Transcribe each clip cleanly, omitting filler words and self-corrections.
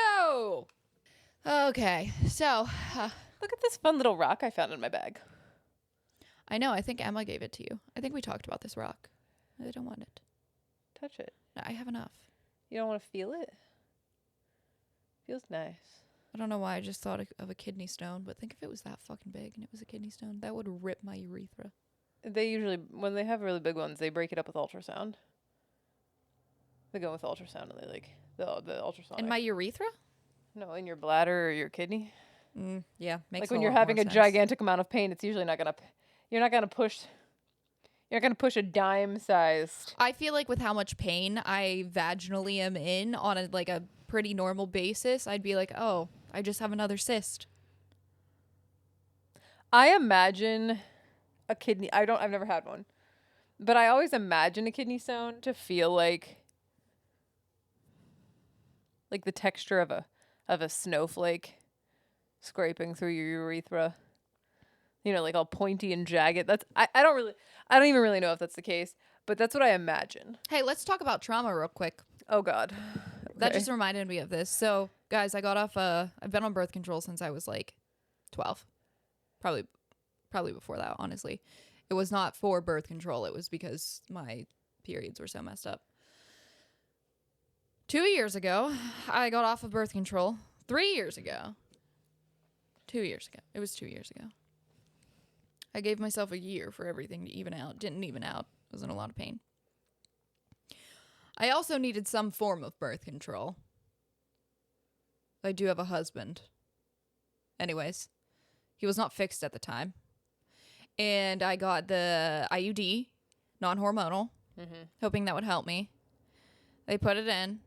you. Okay, so Look at this fun little rock I found in my bag. I know. I think Emma gave it to you. I think we talked about this rock. I don't want it. Touch it. No, I have enough. You don't want to feel it? Feels nice. I don't know why I just thought of a kidney stone, but think if it was that fucking big and it was a kidney stone, that would rip my urethra. They usually, when they have really big ones, they break it up with ultrasound. They go with ultrasound and they like the ultrasound. In my urethra? No, in your bladder or your kidney. Yeah, makes like when a you're lot having more a sense. gigantic amount of pain, it's usually not gonna. You're not gonna push a dime-sized. I feel like with how much pain I vaginally am in on a pretty normal basis, I'd be like, oh, I just have another cyst. I imagine a kidney. I've never had one, but I always imagine a kidney stone to feel like the texture of a snowflake scraping through your urethra. You know, like all pointy and jagged. I don't even really know if that's the case, but that's what I imagine. Hey, let's talk about trauma real quick. Oh God. That Okay. just reminded me of this. So, guys, I got off I've been on birth control since I was like 12. Probably before that, honestly. It was not for birth control. It was because my periods were so messed up. 2 years ago, I got off of birth control. 3 years ago. 2 years ago. It was 2 years ago. I gave myself a year for everything to even out. Didn't even out. Was in a lot of pain. I also needed some form of birth control. I do have a husband. Anyways, he was not fixed at the time. And I got the IUD, non-hormonal, hoping that would help me. They put it in.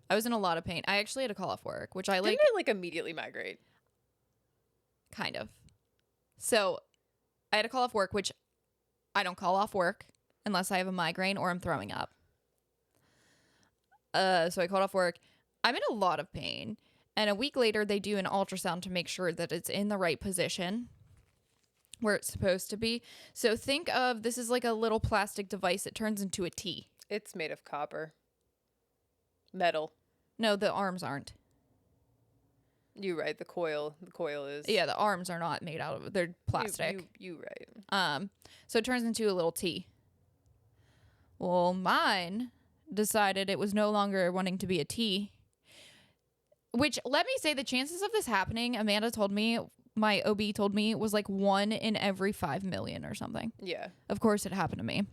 I was in a lot of pain. I actually had to call off work, which I like. Didn't it immediately migrate? Kind of. So I had to call off work, which I don't call off work unless I have a migraine or I'm throwing up. So I called off work. I'm in a lot of pain. And a week later, they do an ultrasound to make sure that it's in the right position where it's supposed to be. So think of this is like a little plastic device that turns into a T. It's made of copper. Metal. No, the arms aren't. You right. The coil is. Yeah, the arms are not made out of it. They're plastic. You right. So it turns into a little T. Well, mine decided it was no longer wanting to be a T. Which, let me say, the chances of this happening, Amanda told me, my OB told me, was like 1 in every 5 million or something. Yeah. Of course it happened to me.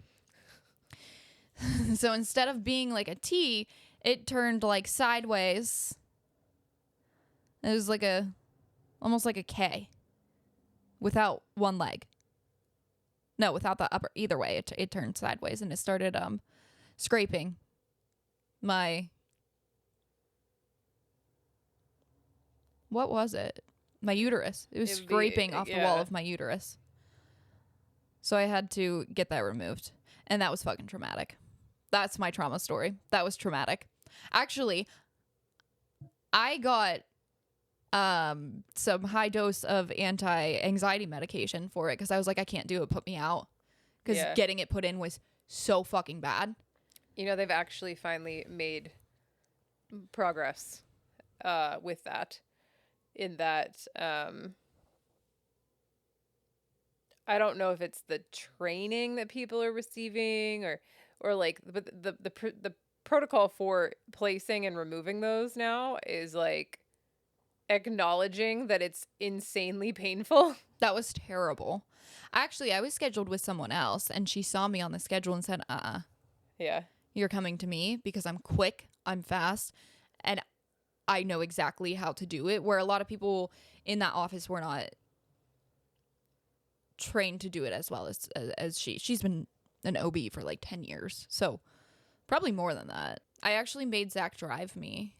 So instead of being like a T, it turned like sideways. It was like almost like a K without one leg. No, without the upper. Either way, it turned sideways and it started scraping my. What was it? My uterus. It was scraping off the wall of my uterus. So I had to get that removed. And that was fucking traumatic. That's my trauma story. That was traumatic. Actually, I got some high dose of anti-anxiety medication for it because I was like, I can't do it. Put me out. Because getting it put in was so fucking bad. You know, they've actually finally made progress with that. In that, I don't know if it's the training that people are receiving or like, but the protocol for placing and removing those now is like acknowledging that it's insanely painful. That was terrible. Actually, I was scheduled with someone else and she saw me on the schedule and said, Yeah. You're coming to me because I'm quick, I'm fast, and I know exactly how to do it, where a lot of people in that office were not trained to do it as well as she. She's been an OB for like 10 years, so probably more than that. I actually made Zach drive me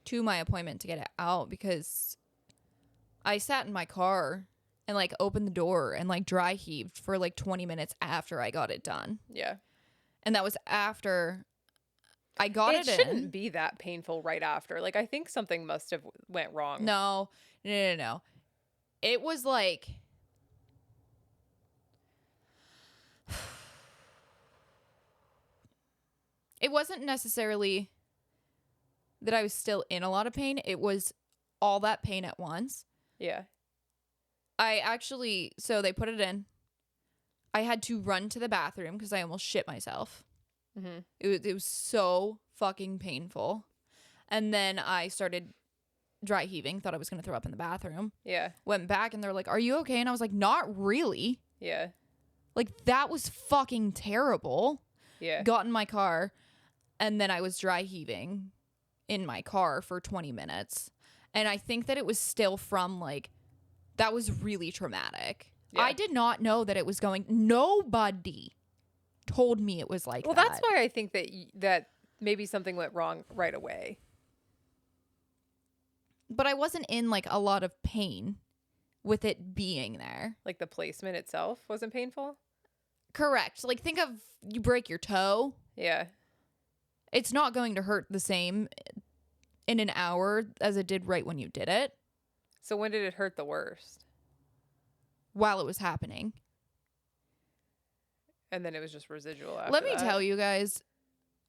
to my appointment to get it out because I sat in my car and like opened the door and like dry heaved for like 20 minutes after I got it done. Yeah. And that was after I got it in. It shouldn't be that painful right after. Like, I think something must have went wrong. No. It was like... It wasn't necessarily that I was still in a lot of pain. It was all that pain at once. Yeah. So they put it in. I had to run to the bathroom because I almost shit myself. Mm-hmm. It was so fucking painful. And then I started dry heaving, thought I was going to throw up in the bathroom. Yeah. Went back and they're like, "Are you okay?" And I was like, "Not really." Yeah. Like, that was fucking terrible. Yeah. Got in my car and then I was dry heaving in my car for 20 minutes. And I think that it was still from like, that was really traumatic. Yeah. I did not know that it was going. Nobody told me it was like Well, that. that's why I think that maybe something went wrong right away. But I wasn't in like a lot of pain with it being there. Like the placement itself wasn't painful? Correct. Like, think of you break your toe. Yeah. It's not going to hurt the same in an hour as it did right when you did it. So when did it hurt the worst? While it was happening. And then it was just residual after Let me that. tell you guys,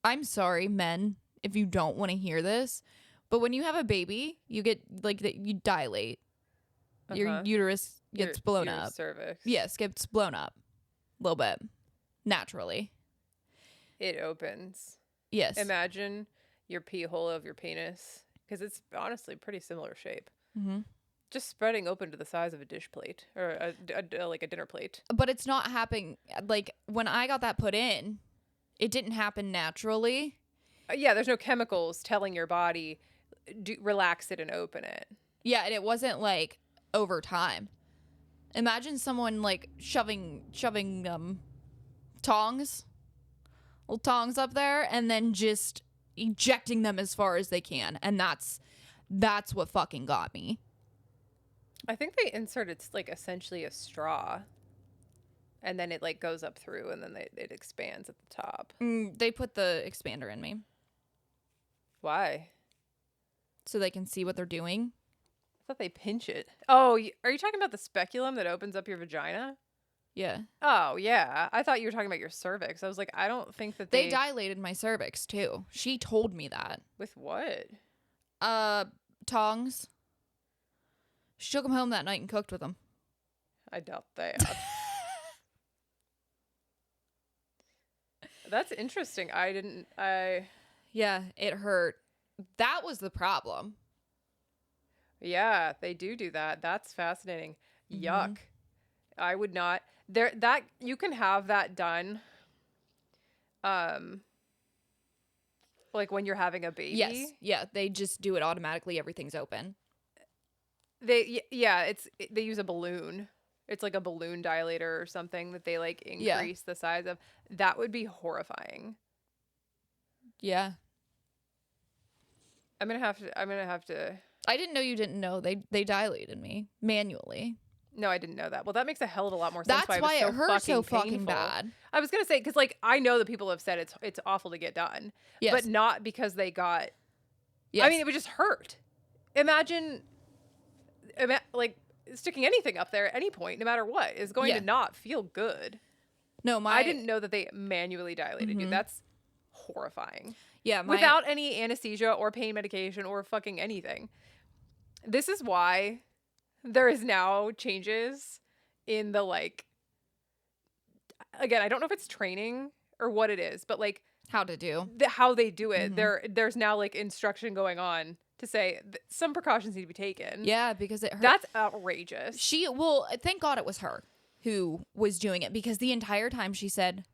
I'm sorry, men, if you don't want to hear this, but when you have a baby, you get like that, you dilate. Your uterus gets blown your up. Cervix. Yes, gets blown up a little bit naturally. It opens. Yes. Imagine your pee hole of your penis, because it's honestly pretty similar shape. Mm-hmm. Just spreading open to the size of a dish plate or like a dinner plate. But it's not happening. Like, when I got that put in, it didn't happen naturally. Yeah, there's no chemicals telling your body, relax it and open it. Yeah, and it wasn't like over time. Imagine someone like shoving tongs, little tongs up there, and then just ejecting them as far as they can. And that's what fucking got me. I think they inserted like essentially a straw, and then it like goes up through, and then it expands at the top. They put the expander in me Why? so they can see what they're doing. I thought they pinch it. Oh, are you talking about the speculum that opens up your vagina? Yeah. Oh, yeah. I thought you were talking about your cervix. I was like, I don't think that They dilated my cervix too. She told me that. With what? Tongs. She took them home that night and cooked with them. I doubt that. That's interesting. Yeah, it hurt. That was the problem. Yeah, they do that. That's fascinating. Mm-hmm. Yuck. I would not. You can have that done. Like when you're having a baby. Yes. Yeah, they just do it automatically. Everything's open. They use a balloon. It's like a balloon dilator or something that they like increase the size of. That would be horrifying. Yeah. I'm gonna have to. I didn't know you didn't know. They dilated me manually. No, I didn't know that. Well, that makes a hell of a lot more sense. That's why it hurt so fucking painful. bad. I was gonna say, because like I know that people have said it's awful to get done, Yes. but not because they got. Yes. I mean, it would just hurt. Imagine like sticking anything up there at any point, no matter what, is going to not feel good. No, I didn't know that they manually dilated you. That's horrifying. Yeah, without any anesthesia or pain medication or fucking anything. This is why there is now changes in the like. Again, I don't know if it's training or what it is, but like how to do how they do it. There's now like instruction going on to say some precautions need to be taken. Yeah, because it hurt. That's outrageous. Thank God it was her who was doing it, because the entire time she said,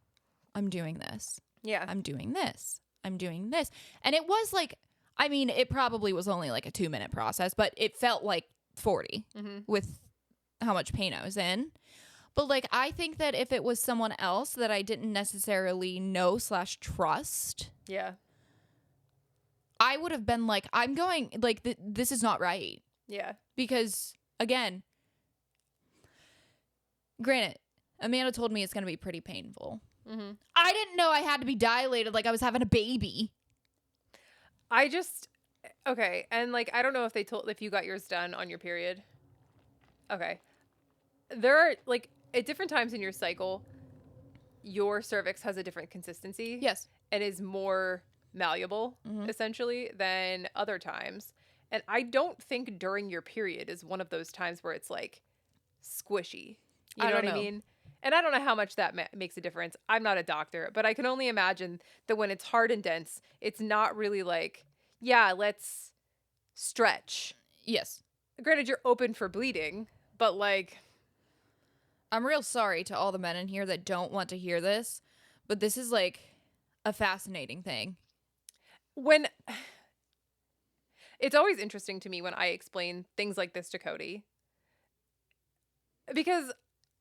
"I'm doing this. Yeah. I'm doing this. I'm doing this." And it was like, I mean, it probably was only like a 2-minute process, but it felt like 40 with how much pain I was in. But like, I think that if it was someone else that I didn't necessarily know/trust, yeah, I would have been like, I'm going, like, this is not right. Yeah. Because, again, granted, Amanda told me it's going to be pretty painful. I didn't know I had to be dilated like I was having a baby. Okay, and like, I don't know if you got yours done on your period. Okay. There are, like, at different times in your cycle, your cervix has a different consistency. Yes. And is more malleable, essentially, than other times. And I don't think during your period is one of those times where it's like squishy. You I know don't what I know. mean? And I don't know how much that makes a difference. I'm not a doctor, but I can only imagine that when it's hard and dense, it's not really like, yeah, let's stretch. Yes. Granted, you're open for bleeding, but like, I'm real sorry to all the men in here that don't want to hear this, but this is like a fascinating thing. when it's always interesting to me when I explain things like this to Cody, because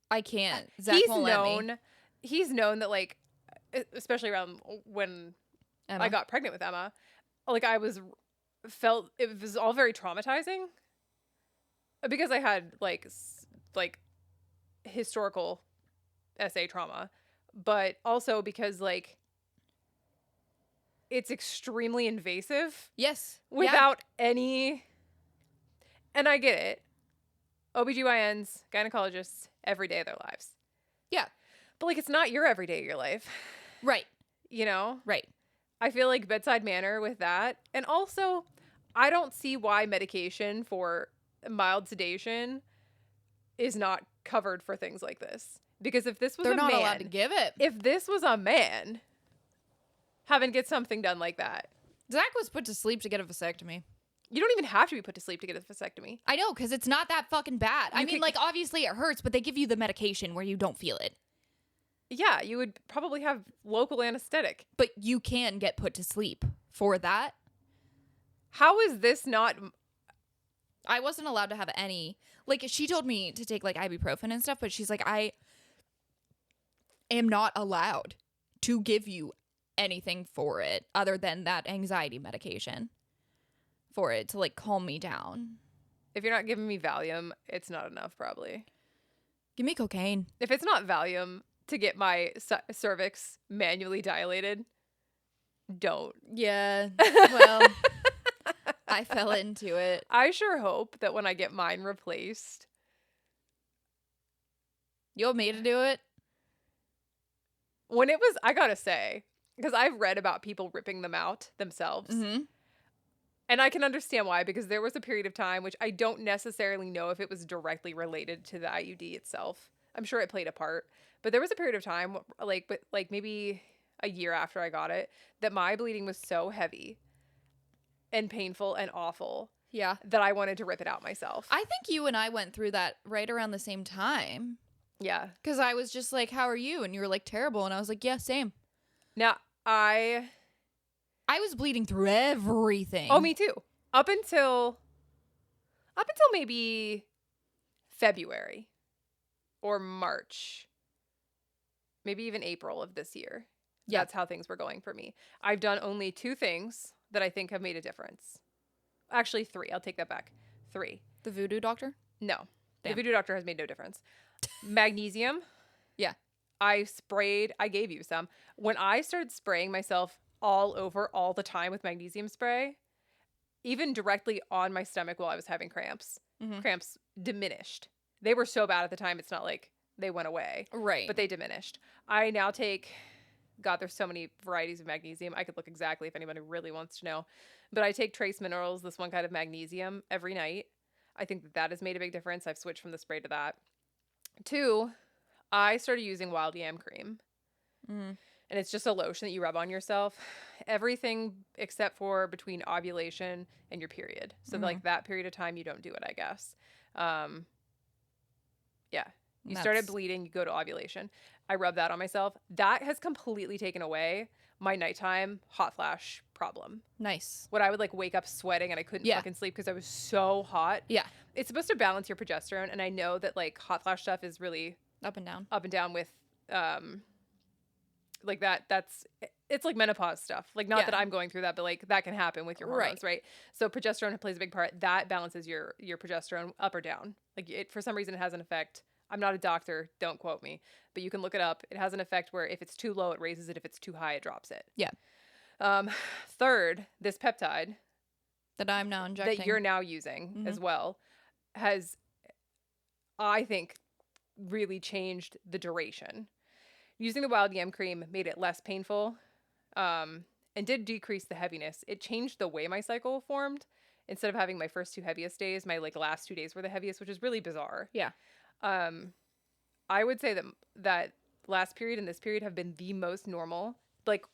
I can't. Zach won't let me. he's known that, like, especially around when Emma. I got pregnant with Emma, like felt it was all very traumatizing because I had like historical SA trauma, but also because like it's extremely invasive Yes. without any, and I get it. OBGYNs, gynecologists, every day of their lives. Yeah. But like it's not your everyday of your life. Right. You know? Right. I feel like bedside manner with that. And also, I don't see why medication for mild sedation is not covered for things like this. Because if this was They're a not man, allowed to give it. if this was a man having to get something done like that, Zach was put to sleep to get a vasectomy. you don't even have to be put to sleep to get a vasectomy. I know, because it's not that fucking bad. I You mean, could- like, obviously it hurts, but they give you the medication where you don't feel it. Yeah, you would probably have local anesthetic. But you can get put to sleep for that. How is this not? I wasn't allowed to have any. Like, she told me to take, like, ibuprofen and stuff, but she's like, I am not allowed to give you anything for it other than that anxiety medication for it to, like, calm me down. If you're not giving me Valium, it's not enough, probably. Give me cocaine. If it's not Valium to get my cervix manually dilated, don't. Yeah. Well, I fell into it. I sure hope that when I get mine replaced, You want me to do it? when it was, I gotta say, because I've read about people ripping them out themselves. Mm-hmm. And I can understand why, because there was a period of time, which I don't necessarily know if it was directly related to the IUD itself. I'm sure it played a part. But there was a period of time, like maybe a year after I got it, that my bleeding was so heavy and painful and awful Yeah. that I wanted to rip it out myself. I think you and I went through that right around the same time. Yeah. Because I was just like, how are you? And you were like, terrible. And I was like, yeah, same. Now, I was bleeding through everything. Oh, me too. Up until maybe February or March. Maybe even April of this year. Yeah. That's how things were going for me. I've done only 2 things that I think have made a difference. Actually, 3. I'll take that back. 3. The voodoo doctor? No. Damn. The voodoo doctor has made no difference. Magnesium. Yeah. I gave you some. When I started spraying myself all over all the time with magnesium spray, even directly on my stomach while I was having cramps, cramps diminished. They were so bad at the time, it's not like they went away. Right. But they diminished. I now take, God, there's so many varieties of magnesium. I could look exactly if anybody really wants to know. But I take trace minerals, this one kind of magnesium, every night. I think that has made a big difference. I've switched from the spray to that. 2, I started using wild yam cream. Mm. And it's just a lotion that you rub on yourself. Everything except for between ovulation and your period. So like that period of time, you don't do it, I guess. Yeah. You started bleeding, you go to ovulation. I rub that on myself. That has completely taken away my nighttime hot flash problem. Nice. When I would like wake up sweating and I couldn't fucking sleep because I was so hot. Yeah. It's supposed to balance your progesterone. And I know that like hot flash stuff is really Up and down. with like it's like menopause stuff. Like not that I'm going through that, but like that can happen with your hormones, right? So progesterone plays a big part. That balances your progesterone up or down. Like it, for some reason it has an effect. I'm not a doctor, don't quote me, but you can look it up. It has an effect where if it's too low, it raises it. If it's too high, it drops it. Yeah. Third, this peptide That I'm now injecting. that you're now using as well has, I think, really changed the duration. Using the wild yam cream made it less painful. and did decrease the heaviness. It changed the way my cycle formed. Instead of having my first 2 heaviest days, my like last 2 days were the heaviest, which is really bizarre. Yeah. I would say that last period and this period have been the most normal, like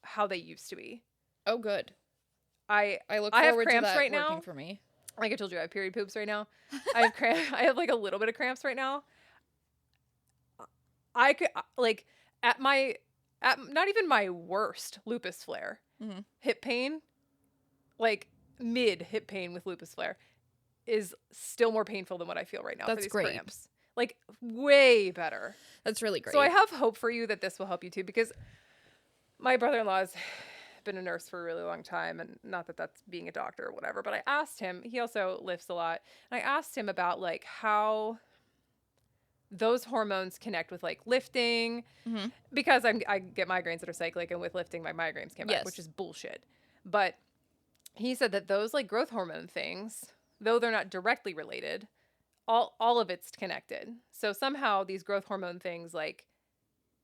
how they used to be. Oh, good. I look I have forward to cramps that right working now. for me. Like I told you, I have period poops right now. I have like a little bit of cramps right now. I could like at not even my worst lupus flare, hip pain, like mid hip pain with lupus flare, is still more painful than what I feel right now for these great. cramps. Like way better. That's really great. So I have hope for you that this will help you too, because my brother-in-law's been a nurse for a really long time, and not that that's being a doctor or whatever, but I asked him, he also lifts a lot, and I asked him about like how those hormones connect with like lifting, because I get migraines that are cyclic, and with lifting my migraines came back, which is bullshit. But he said that those like growth hormone things, though they're not directly related, all of it's connected. So somehow these growth hormone things like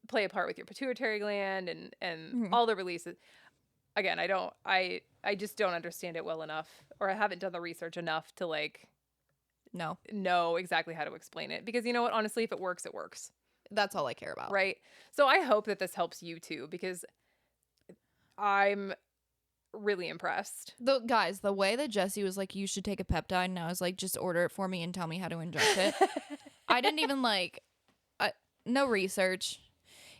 play a part with your pituitary gland and all the releases. Again, I just don't understand it well enough, or I haven't done the research enough to like know exactly how to explain it, because you know what, honestly, if it works, it works. That's all I care about. Right? So I hope that this helps you too, because I'm really impressed. Guys, the way that Jesse was like, you should take a peptide, and I was like, just order it for me and tell me how to inject it. I didn't even like, no research.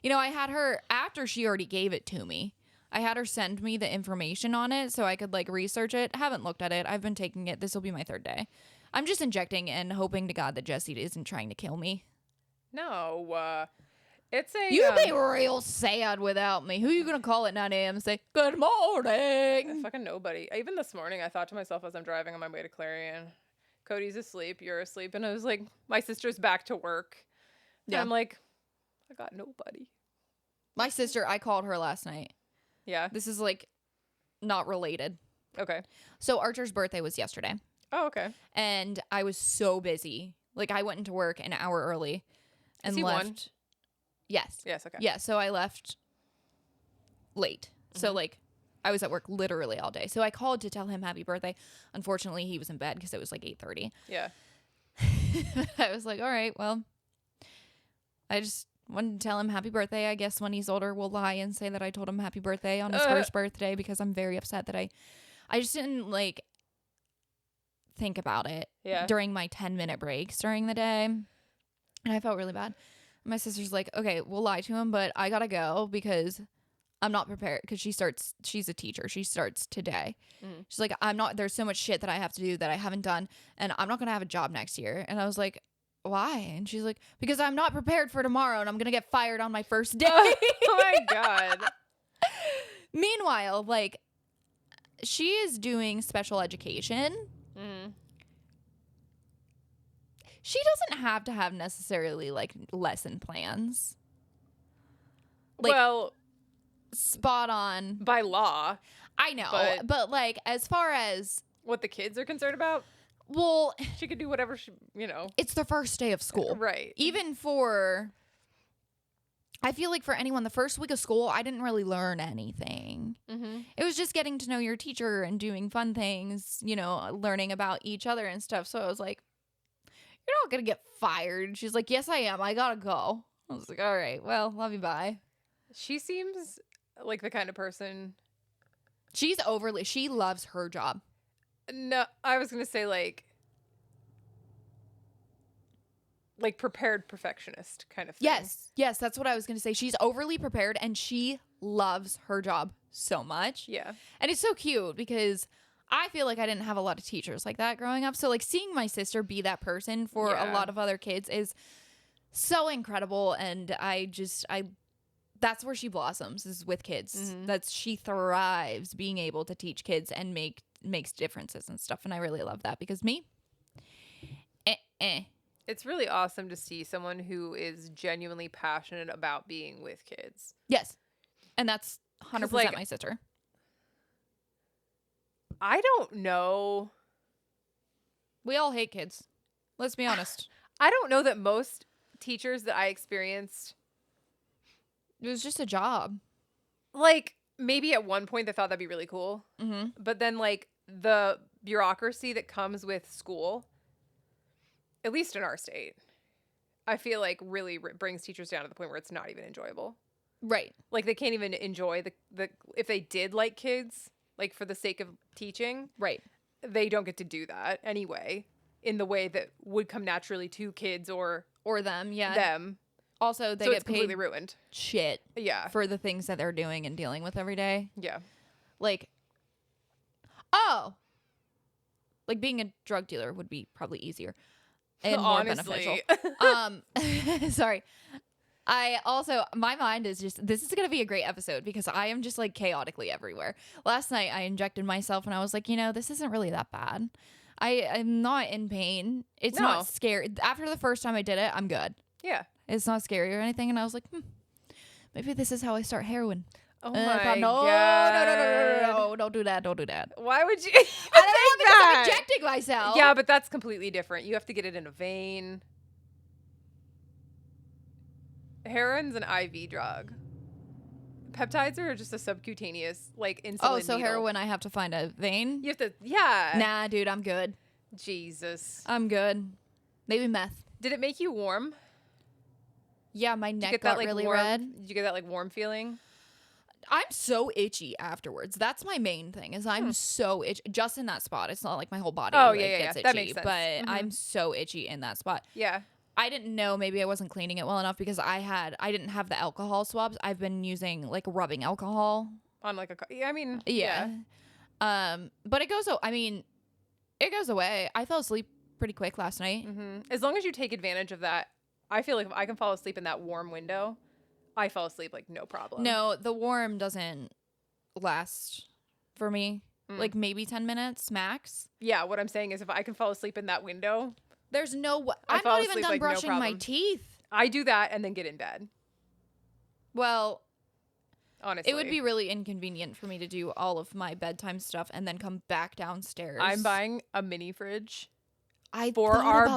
You know, I had her, after she already gave it to me, I had her send me the information on it so I could like research it. Haven't looked at it. I've been taking it. This will be my 3rd day. I'm just injecting and hoping to God that Jesse isn't trying to kill me. No, it's a... You'd be real sad without me. Who are you going to call at 9 a.m. and say, good morning? Fucking nobody. Even this morning, I thought to myself as I'm driving on my way to Clarion, Cody's asleep, you're asleep. And I was like, my sister's back to work. And I'm like, I got nobody. My sister, I called her last night. Yeah. This is like not related. Okay. So Archer's birthday was yesterday. Oh, okay. And I was so busy. Like I went into work an hour early and left. Won? Yes. Yes, okay. Yeah, so I left late. So like I was at work literally all day. So I called to tell him happy birthday. Unfortunately, he was in bed because it was like 8:30. Yeah. I was like, all right, well, I just wanted to tell him happy birthday. I guess when he's older, we'll lie and say that I told him happy birthday on his first birthday, because I'm very upset that I just didn't like think about it during my 10-minute breaks during the day. And I felt really bad. My sister's like, okay, we'll lie to him, but I gotta go because I'm not prepared, because she's a teacher. She starts today. She's like, there's so much shit that I have to do that I haven't done, and I'm not gonna have a job next year. And I was like, why? And she's like, because I'm not prepared for tomorrow, and I'm gonna get fired on my first day. Oh my God. Meanwhile, like, she is doing special education. She doesn't have to have necessarily like lesson plans. Like, well, spot on by law. I know, but like as far as what the kids are concerned about, well, she could do whatever she, it's the first day of school, right? Even I feel like for anyone, the first week of school, I didn't really learn anything. It was just getting to know your teacher and doing fun things, learning about each other and stuff. So I was like, you're not going to get fired. She's like, yes, I am. I got to go. I was like, all right, well, love you, bye. She seems like the kind of person. She loves her job. No, I was going to say like prepared perfectionist kind of thing. Yes, that's what I was going to say. She's overly prepared and she loves her job so much. Yeah. And it's so cute because I feel like I didn't have a lot of teachers like that growing up. So like seeing my sister be that person for a lot of other kids is so incredible. And that's where she blossoms, is with kids. She thrives being able to teach kids and makes differences and stuff. And I really love that, because me, It's really awesome to see someone who is genuinely passionate about being with kids. Yes. And that's 100% my sister. I don't know. We all hate kids. Let's be honest. I don't know that most teachers that I experienced. It was just a job. Like, maybe at one point they thought that'd be really cool. Mm-hmm. But then, like, the bureaucracy that comes with school, at least in our state, I feel like really brings teachers down to the point where it's not even enjoyable. Right. Like, they can't even enjoy the if they did like kids, like, for the sake of teaching, Right. they don't get to do that anyway in the way that would come naturally to kids or them. Yeah. them. Also, they So get it's completely paid ruined. shit Yeah. for the things that they're doing and dealing with every day. Yeah. Like, being a drug dealer would be probably easier and more beneficial. Sorry. My mind is just, this is going to be a great episode because I am just like chaotically everywhere. Last night I injected myself and I was like, this isn't really that bad. I'm not in pain. It's not scary. After the first time I did it, I'm good. Yeah. It's not scary or anything. And I was like, maybe this is how I start heroin. Oh my God. No, don't do that. Don't do that. Why would you? I don't know because I'm injecting myself. Yeah, but that's completely different. You have to get it in a vein. Heroin's an IV drug. Peptides are just a subcutaneous, like, insulin Oh, so needle. heroin, I have to find a vein? You have to, yeah. Nah, dude, I'm good. Jesus. I'm good. Maybe meth. Did it make you warm? Yeah, my neck Get got that, like, really warm, red. Did you get that, like, warm feeling? I'm so itchy afterwards. That's my main thing. Is I'm so itchy just in that spot. It's not like my whole body. Oh, like, yeah. gets itchy, That makes sense. But I'm so itchy in that spot. Yeah. I didn't know. Maybe I wasn't cleaning it well enough because I didn't have the alcohol swabs. I've been using like rubbing alcohol On, like, yeah, I mean, Yeah. But it goes away. I fell asleep pretty quick last night. As long as you take advantage of that, I feel like if I can fall asleep in that warm window, I fall asleep like no problem. No, the warm doesn't last for me. Like maybe 10 minutes max. Yeah, what I'm saying is if I can fall asleep in that window, There's no I I'm fall not even asleep, done like, no brushing my problem. teeth. I do that and then get in bed. Well, Honestly. it would be really inconvenient for me to do all of my bedtime stuff and then come back downstairs. I'm buying a mini fridge for our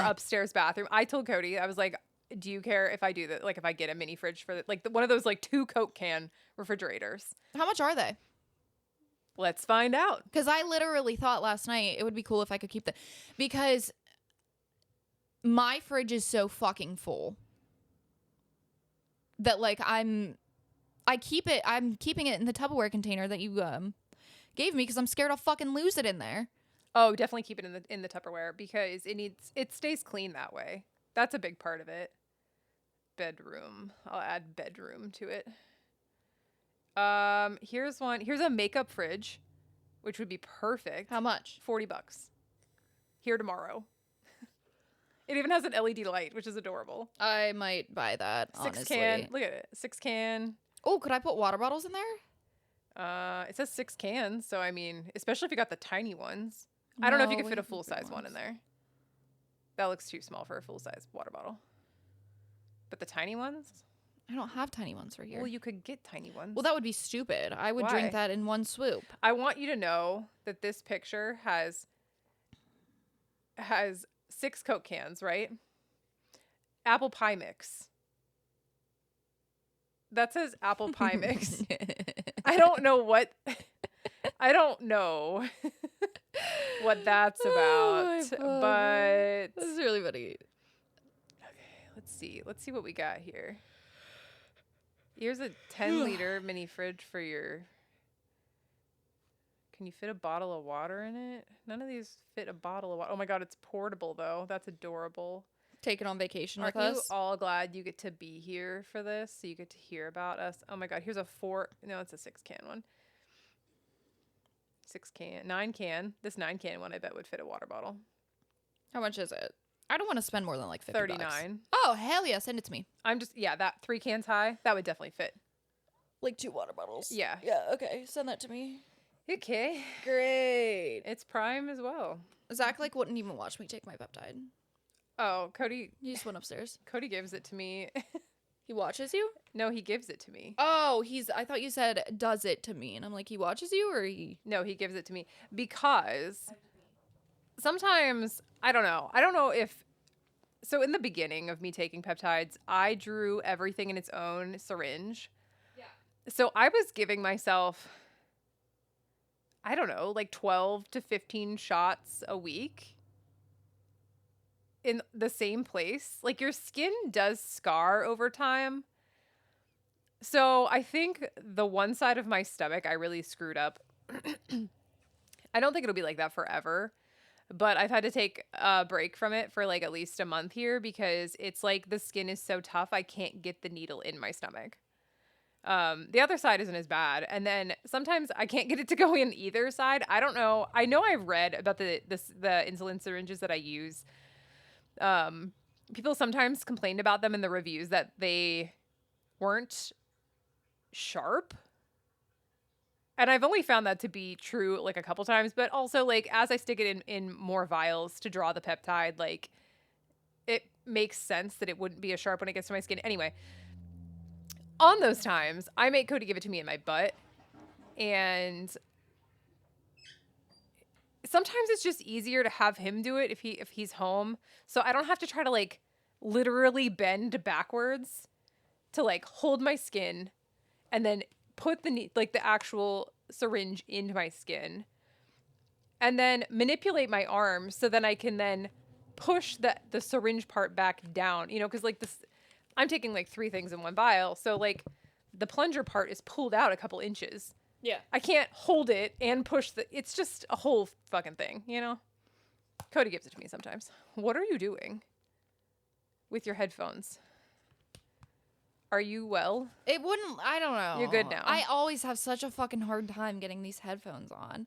upstairs bathroom. I told Cody, I was like, do you care if I do that? Like if I get a mini fridge for one of those like 2 Coke can refrigerators. How much are they? Let's find out. Because I literally thought last night it would be cool if I could keep because my fridge is so fucking full that like I'm keeping it in the Tupperware container that you gave me because I'm scared I'll fucking lose it in there. Oh, definitely keep it in the Tupperware because it stays clean that way. That's a big part of it. Bedroom. I'll add bedroom to it. Here's a makeup fridge, which would be perfect. How much? $40. Here tomorrow. It even has an LED light, which is adorable. I might buy that, honestly. 6 can. Look at it. 6 can. Oh, could I put water bottles in there? It says 6 cans, so I mean, especially if you got the tiny ones. I don't know if you could fit a full-size one in there. That looks too small for a full-size water bottle. But the tiny ones? I don't have tiny ones for here. Well, you could get tiny ones. Well, that would be stupid. I would Why? drink that in one swoop. I want you to know that this picture has 6 Coke cans, right? Apple pie mix. That says apple pie mix. I don't know what what that's about, but this is really funny. Okay, let's see what we got here. Here's a 10-liter mini fridge for your. Can you fit a bottle of water in it? None of these fit a bottle of water. Oh my God, it's portable though. That's adorable. Take it on vacation with Aren't you us. all glad you get to be here for this? So you get to hear about us. Oh my God, here's a 6 can one. 9 can. This 9 can one I bet would fit a water bottle. How much is it? I don't want to spend more than like $50. 39. Oh, hell yeah, send it to me. That 3 cans high, that would definitely fit. Like 2 water bottles. Yeah. Yeah, okay. Send that to me. Okay. Great. It's Prime as well. Zach like wouldn't even watch me take my peptide. Oh, Cody. He just went upstairs. Cody gives it to me. He watches you? No, he gives it to me. Oh, I thought you said does it to me. And I'm like, he watches you or he? No, he gives it to me because sometimes, I don't know if, so in the beginning of me taking peptides, I drew everything in its own syringe. Yeah. So I was giving myself, I don't know, like 12 to 15 shots a week in the same place. Like your skin does scar over time. So I think the one side of my stomach I really screwed up. I don't think it'll be like that forever, but I've had to take a break from it for like at least a month here because it's like the skin is so tough I can't get the needle in my stomach. The other side isn't as bad, and then sometimes I can't get it to go in either side. I don't know. I know I've read about the insulin syringes that I use. People sometimes complained about them in the reviews that they weren't sharp. And I've only found that to be true like a couple times, but also like as I stick it in more vials to draw the peptide, like it makes sense that it wouldn't be as sharp when it gets to my skin. Anyway, on those times, I make Cody give it to me in my butt, and sometimes it's just easier to have him do it if he's home, so I don't have to try to like literally bend backwards to like hold my skin and then put the actual syringe into my skin and then manipulate my arm so then I can then push the syringe part back down, because like this, I'm taking like 3 things in one vial, so like the plunger part is pulled out a couple inches. Yeah. I can't hold it and push it's just a whole fucking thing, Cody gives it to me sometimes. What are you doing with your headphones? Are you well? It wouldn't, I don't know. You're good now. I always have such a fucking hard time getting these headphones on.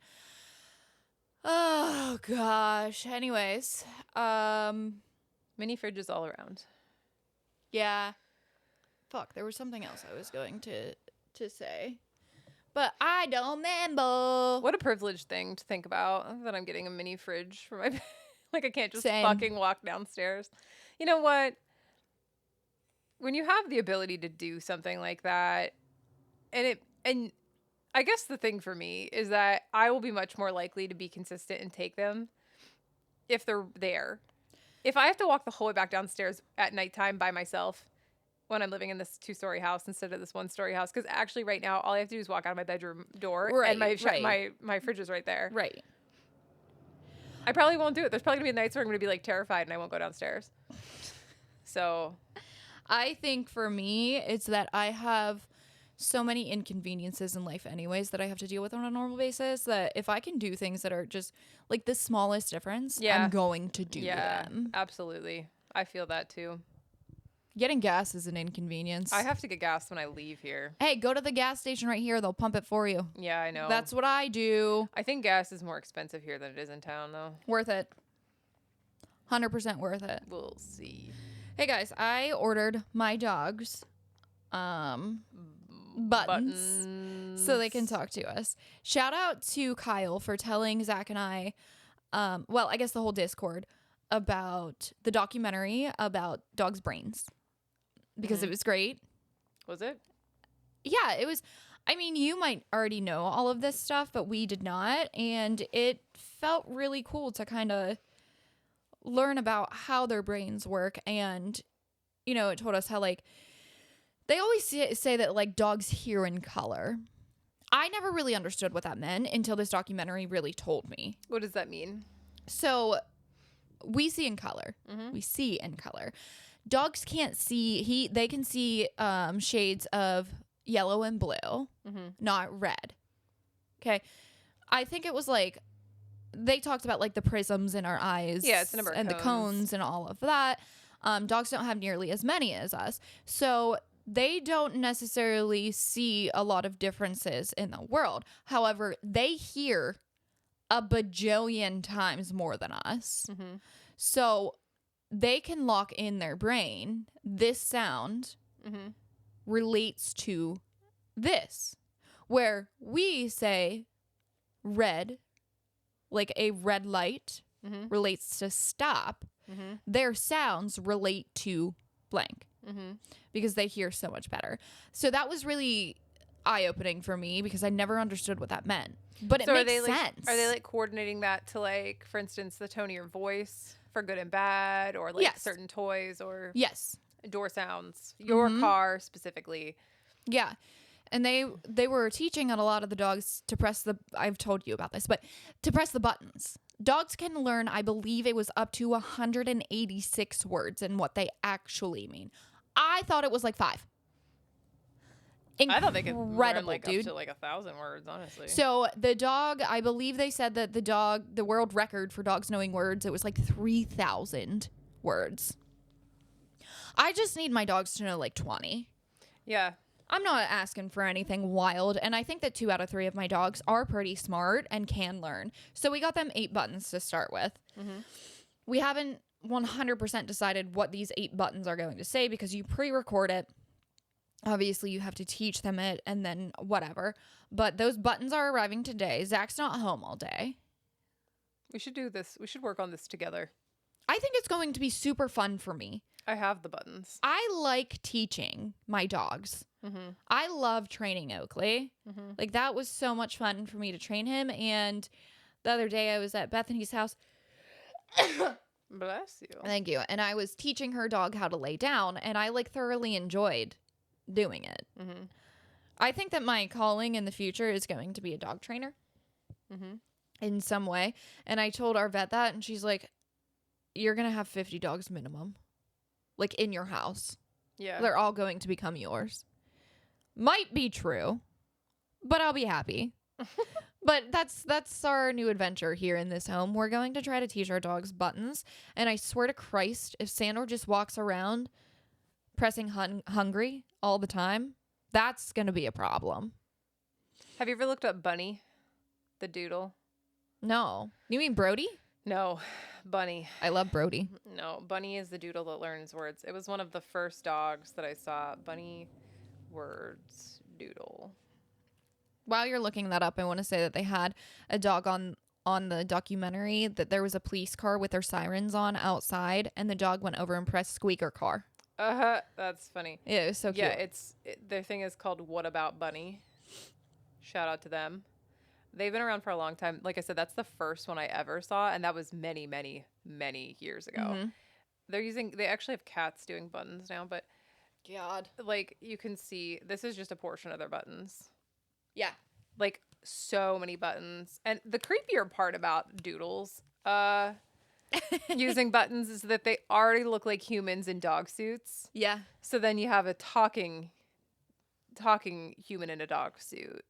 Oh, gosh. Anyways, Mini fridges all around. Yeah. Fuck, there was something else I was going to say. But I don't remember. What a privileged thing to think about, that I'm getting a mini fridge for my like I can't just Same. fucking walk downstairs. You know what? When you have the ability to do something like that, and I guess the thing for me is that I will be much more likely to be consistent and take them if they're there. If I have to walk the whole way back downstairs at nighttime by myself when I'm living in this 2-story house instead of this 1-story house, because actually right now all I have to do is walk out of my bedroom door and my fridge is right there. Right. I probably won't do it. There's probably gonna be nights where I'm gonna be like terrified and I won't go downstairs. So I think for me, it's that I have so many inconveniences in life anyways that I have to deal with on a normal basis, that if I can do things that are just like the smallest difference, I'm going to do them. Absolutely. I feel that too. Getting gas is an inconvenience. I have to get gas when I leave here. Hey, go to the gas station right here. They'll pump it for you. Yeah, I know. That's what I do. I think gas is more expensive here than it is in town, though. Worth it. 100% worth it. We'll see. Hey, guys, I ordered my dogs buttons so they can talk to us. Shout out to Kyle for telling Zach and I, well, I guess the whole Discord, about the documentary about dogs' brains. Because it was great. Was it? Yeah, it was. I mean, you might already know all of this stuff, but we did not. And it felt really cool to kind of learn about how their brains work. And, it told us how, like, they always say that, like, dogs hear in color. I never really understood what that meant until this documentary really told me. What does that mean? So, we see in color. Mm-hmm. We see in color. Dogs can't see. They can see shades of yellow and blue, not red. Okay. I think it was like they talked about like the prisms in our eyes. Yeah, it's a number of and cones. The cones and all of that. Dogs don't have nearly as many as us. So they don't necessarily see a lot of differences in the world. However, they hear a bajillion times more than us. Mm-hmm. So they can lock in their brain, this sound relates to this. Where we say red, like a red light relates to stop, their sounds relate to blank because they hear so much better. So that was really eye-opening for me because I never understood what that meant. But so it makes sense. Are they like coordinating that to like, for instance, the tone of your voice for good and bad, or like certain toys or yes, door sounds, your car specifically? Yeah. and they were teaching on a lot of the dogs to press the, I've told you about this, but to press the buttons. Dogs can learn, I believe it was up to 186 words and what they actually mean. I thought it was like 5. I thought they could learn like dude. up to like 1,000 words, honestly. So the dog, I believe they said that the world record for dogs knowing words, it was like 3,000 words. I just need my dogs to know like 20. Yeah. I'm not asking for anything wild, and I think that 2 out of 3 of my dogs are pretty smart and can learn. So we got them 8 buttons to start with. Mm-hmm. We haven't 100% decided what these 8 buttons are going to say because you pre-record it. Obviously, you have to teach them it and then whatever. But those buttons are arriving today. Zach's not home all day. We should do this. We should work on this together. I think it's going to be super fun for me. I have the buttons. I like teaching my dogs. Mm-hmm. I love training Oakley. Mm-hmm. Like, that was so much fun for me to train him. And the other day I was at Bethany's house. Bless you. Thank you. And I was teaching her dog how to lay down, and I like thoroughly enjoyed doing it. Mm-hmm. I think that my calling in the future is going to be a dog trainer in some way. And I told our vet that, and she's like, you're going to have 50 dogs minimum, like in your house. Yeah. They're all going to become yours. Might be true, but I'll be happy. But that's our new adventure here in this home. We're going to try to teach our dogs buttons. And I swear to Christ, if Sandor just walks around pressing hungry all the time, that's going to be a problem. Have you ever looked up Bunny, the doodle? No. You mean Brody? No, Bunny. I love Brody. No, Bunny is the doodle that learns words. It was one of the first dogs that I saw. Bunny words doodle. While you're looking that up, I want to say that they had a dog on the documentary, that there was a police car with their sirens on outside, and the dog went over and pressed squeaker car. That's funny. Yeah, it was so cute. Yeah, their thing is called What About Bunny? Shout out to them. They've been around for a long time. Like I said, that's the first one I ever saw, and that was many, many, many years ago. Mm-hmm. They actually have cats doing buttons now, but God, like, you can see, this is just a portion of their buttons. Yeah. Like, so many buttons. And the creepier part about doodles, using buttons, is that they already look like humans in dog suits. Yeah. So then you have a talking human in a dog suit.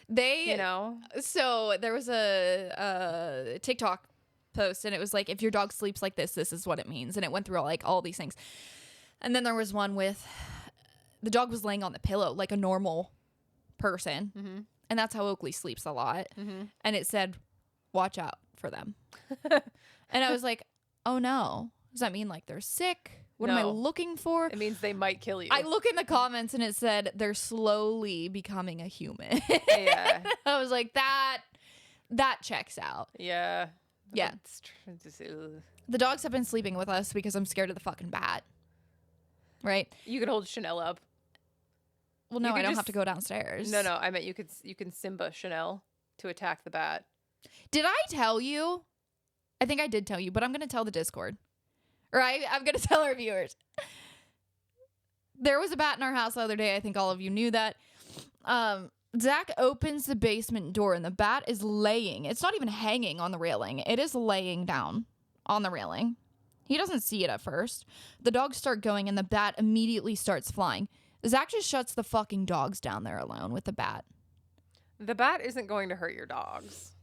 So there was a TikTok post, and it was like, if your dog sleeps like this is what it means. And it went through all these things. And then there was one with the dog was laying on the pillow like a normal person. Mm-hmm. And that's how Oakley sleeps a lot. Mm-hmm. And it said, watch out for them. And I was like, oh no. Does that mean like they're sick? What am I looking for? It means they might kill you. I look in the comments and it said they're slowly becoming a human. Yeah. I was like, that checks out. Yeah. Yeah. The dogs have been sleeping with us because I'm scared of the fucking bat. Right? You could hold Chanel up. Well, no, I don't have to go downstairs. No, I meant you can Simba Chanel to attack the bat. Did I tell you? I think I did tell you, but I'm going to tell the Discord. Or I'm going to tell our viewers. There was a bat in our house the other day. I think all of you knew that. Zach opens the basement door and the bat is laying. It's not even hanging on the railing. It is laying down on the railing. He doesn't see it at first. The dogs start going and the bat immediately starts flying. Zach just shuts the fucking dogs down there alone with the bat. The bat isn't going to hurt your dogs.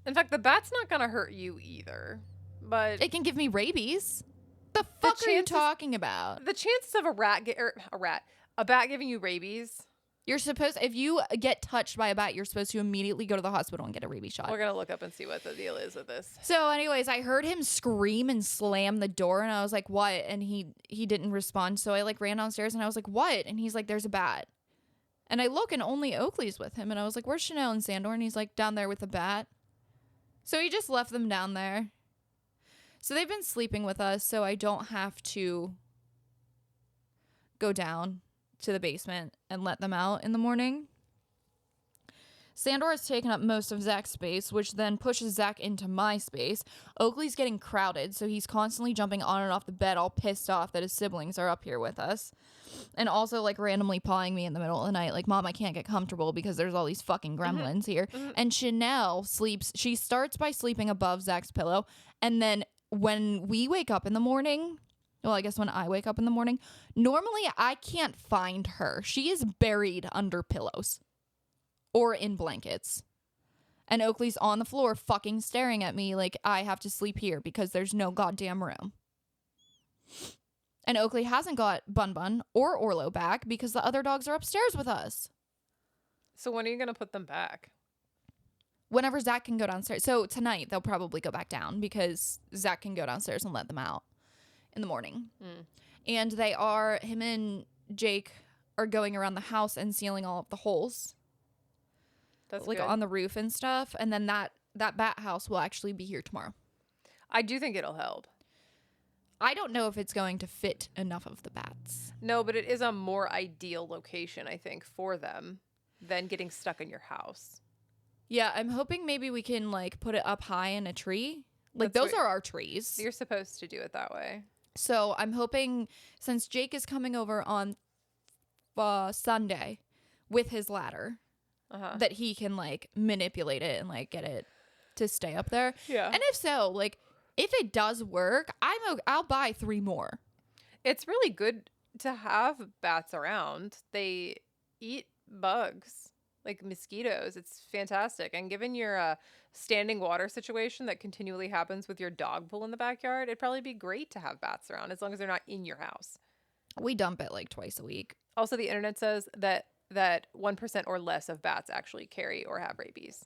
In fact, the bat's not going to hurt you either. But it can give me rabies. The fuck are you talking about? The chances of a bat giving you rabies. You're supposed, if you get touched by a bat, you're supposed to immediately go to the hospital and get a rabies shot. We're going to look up and see what the deal is with this. So anyways, I heard him scream and slam the door and I was like, what? And he didn't respond. So I like ran downstairs and I was like, what? And he's like, there's a bat. And I look and only Oakley's with him. And I was like, where's Chanel and Sandor? And he's like, down there with the bat. So he just left them down there. So they've been sleeping with us, so I don't have to go down to the basement and let them out in the morning. Sandor has taken up most of Zach's space, which then pushes Zach into my space. Oakley's getting crowded, so he's constantly jumping on and off the bed, all pissed off that his siblings are up here with us. And also, like, randomly pawing me in the middle of the night, like, Mom, I can't get comfortable because there's all these fucking gremlins here. And Chanel she starts by sleeping above Zach's pillow, and then when we wake up in the morning, well, I guess when I wake up in the morning, normally I can't find her. She is buried under pillows or in blankets. And Oakley's on the floor fucking staring at me like I have to sleep here because there's no goddamn room. And Oakley hasn't got Bun Bun or Orlo back because the other dogs are upstairs with us. So when are you going to put them back? Whenever Zach can go downstairs. So tonight they'll probably go back down because Zach can go downstairs and let them out in the morning. And him and Jake are going around the house and sealing all of the holes. That's like good. on the roof and stuff. And then that bat house will actually be here tomorrow. I do think it'll help. I don't know if it's going to fit enough of the bats. No, but it is a more ideal location, I think, for them than getting stuck in your house. Yeah, I'm hoping maybe we can, like, put it up high in a tree. Like, those are our trees. You're supposed to do it that way. So I'm hoping, since Jake is coming over on Sunday with his ladder, that he can, like, manipulate it and, like, get it to stay up there. Yeah. And if so, like, if it does work, I'll buy 3 more. It's really good to have bats around. They eat bugs, like mosquitoes. It's fantastic. And given your standing water situation that continually happens with your dog pool in the backyard, it'd probably be great to have bats around as long as they're not in your house. We dump it like twice a week. Also, the internet says that 1% or less of bats actually carry or have rabies.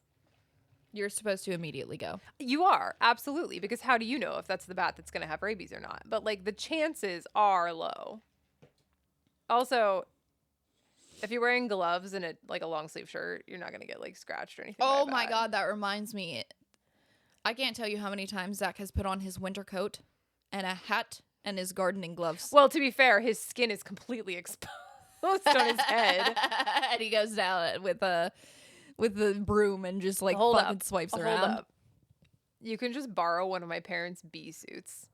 You're supposed to immediately go. You are, absolutely, because how do you know if that's the bat that's going to have rabies or not? But, like, the chances are low. Also, if you're wearing gloves and a long sleeve shirt, you're not going to get, like, scratched or anything. Oh my God, that reminds me. I can't tell you how many times Zach has put on his winter coat and a hat and his gardening gloves. Well, to be fair, his skin is completely exposed on his head. And he goes down with the broom and just, like, fucking swipes around. Hold up. You can just borrow one of my parents' bee suits.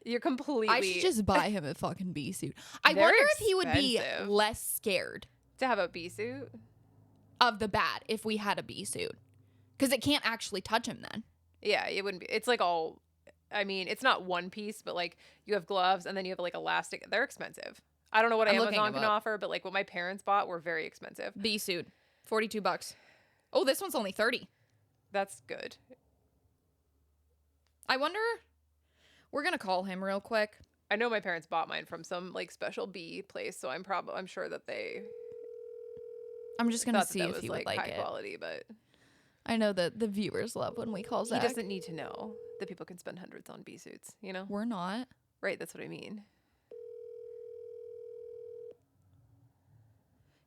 You're completely... I should just buy him a fucking bee suit. I wonder if he would be less scared to have a bee suit of the bat if we had a bee suit. Because it can't actually touch him then. Yeah, it wouldn't be. It's like all... I mean, it's not one piece, but, like, you have gloves and then you have, like, elastic. They're expensive. I don't know what Amazon can offer, but, like, what my parents bought were very expensive. Bee suit. $42. Oh, this one's only $30. That's good. I wonder... We're going to call him real quick. I know my parents bought mine from some, like, special bee place, so I'm sure that they... I'm just going to see if he would like high it. Quality, but... I know that the viewers love when we call Zach. He doesn't need to know that people can spend hundreds on bee suits, you know? We're not. Right, that's what I mean.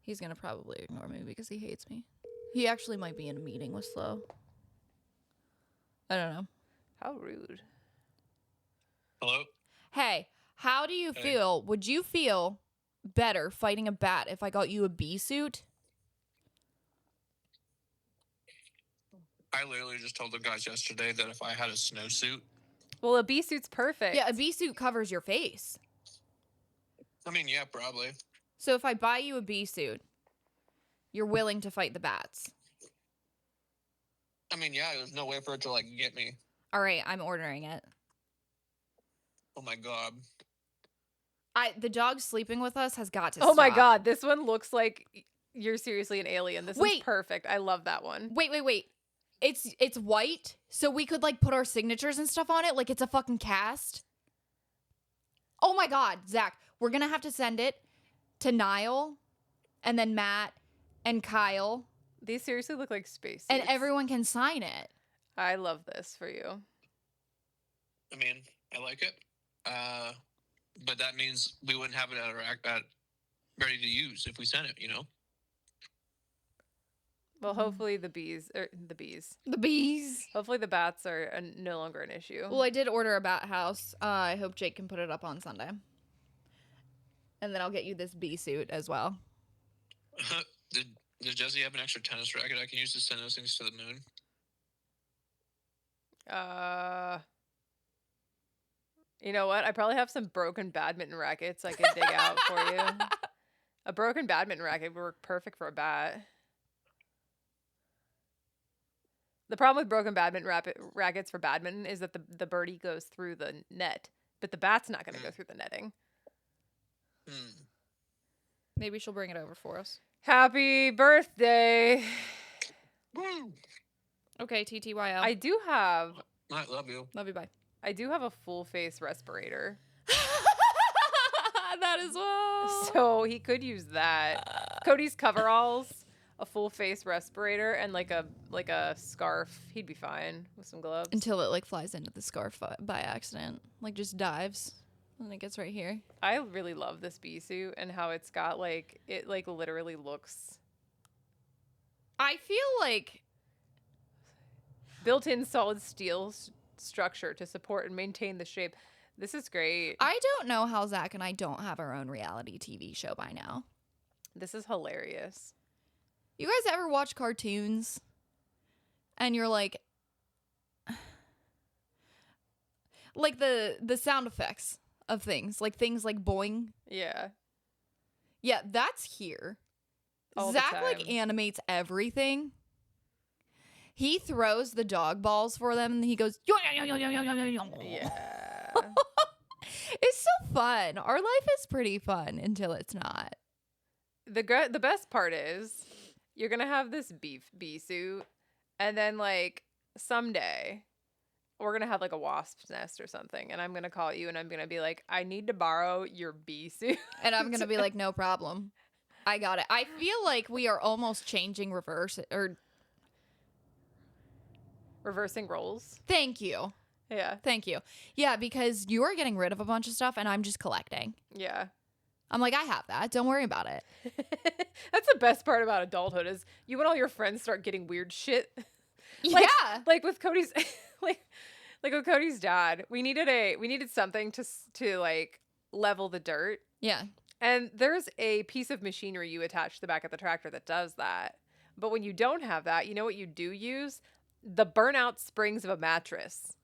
He's going to probably ignore me because he hates me. He actually might be in a meeting with Slow. I don't know. How rude. Hello? Hey, how do you feel? Would you feel better fighting a bat if I got you a bee suit? I literally just told the guys yesterday that if I had a snowsuit... Well, a bee suit's perfect. Yeah, a bee suit covers your face. I mean, yeah, probably. So if I buy you a bee suit, you're willing to fight the bats? I mean, yeah, there's no way for it to, like, get me. All right, I'm ordering it. Oh my God. The dog sleeping with us has got to stop. Oh my God, this one looks like you're seriously an alien. This is perfect. I love that one. Wait. It's white, so we could, like, put our signatures and stuff on it like it's a fucking cast. Oh my God, Zach, we're gonna have to send it to Niall and then Matt and Kyle. These seriously look like space suits. And everyone can sign it. I love this for you. I mean, I like it. But that means we wouldn't have it at ready to use if we sent it, you know? Well, hopefully the bees. Hopefully the bats are no longer an issue. Well, I did order a bat house. I hope Jake can put it up on Sunday. And then I'll get you this bee suit as well. Did Does Jesse have an extra tennis racket I can use to send those things to the moon? You know what? I probably have some broken badminton rackets I could dig out for you. A broken badminton racket would work perfect for a bat. The problem with broken badminton rackets for badminton is that the birdie goes through the net, but the bat's not going to go through the netting. Maybe she'll bring it over for us. Happy birthday. Woo! Okay, TTYL. I do have... I love you. Love you, bye. I do have a full face respirator. That is well. So he could use that. Cody's coveralls, a full face respirator, and like a scarf. He'd be fine with some gloves. Until it like flies into the scarf by accident. Like just dives. And it gets right here. I really love this bee suit and how it's got like, it like literally looks... I feel like... Built-in solid steel structure to support and maintain the shape. This is great. I don't know how Zach and I don't have our own reality TV show by now. This is hilarious. You guys ever watch cartoons? And you're like... Like the sound effects of things. Like things like boing. Yeah. Yeah, that's here. All the Zach like time. animates everything. He throws the dog balls for them and he goes, yo, yo, yo, yo, yo, yo, yo, yo. Yeah. It's so fun. Our life is pretty fun until it's not. The best part is you're going to have this bee suit, and then like someday we're going to have like a wasp's nest or something, and I'm going to call you and I'm going to be like, I need to borrow your bee suit. And I'm going to be like, no problem. I got it. I feel like we are almost changing Reversing roles. Thank you. Yeah. Thank you. Yeah, because you're getting rid of a bunch of stuff and I'm just collecting. Yeah. I'm like, I have that. Don't worry about it. That's the best part about adulthood is you and all your friends start getting weird shit. Yeah. Like with Cody's like with Cody's dad, we needed something to like level the dirt. Yeah. And there's a piece of machinery you attach to the back of the tractor that does that. But when you don't have that, you know what you do use? The burnout springs of a mattress.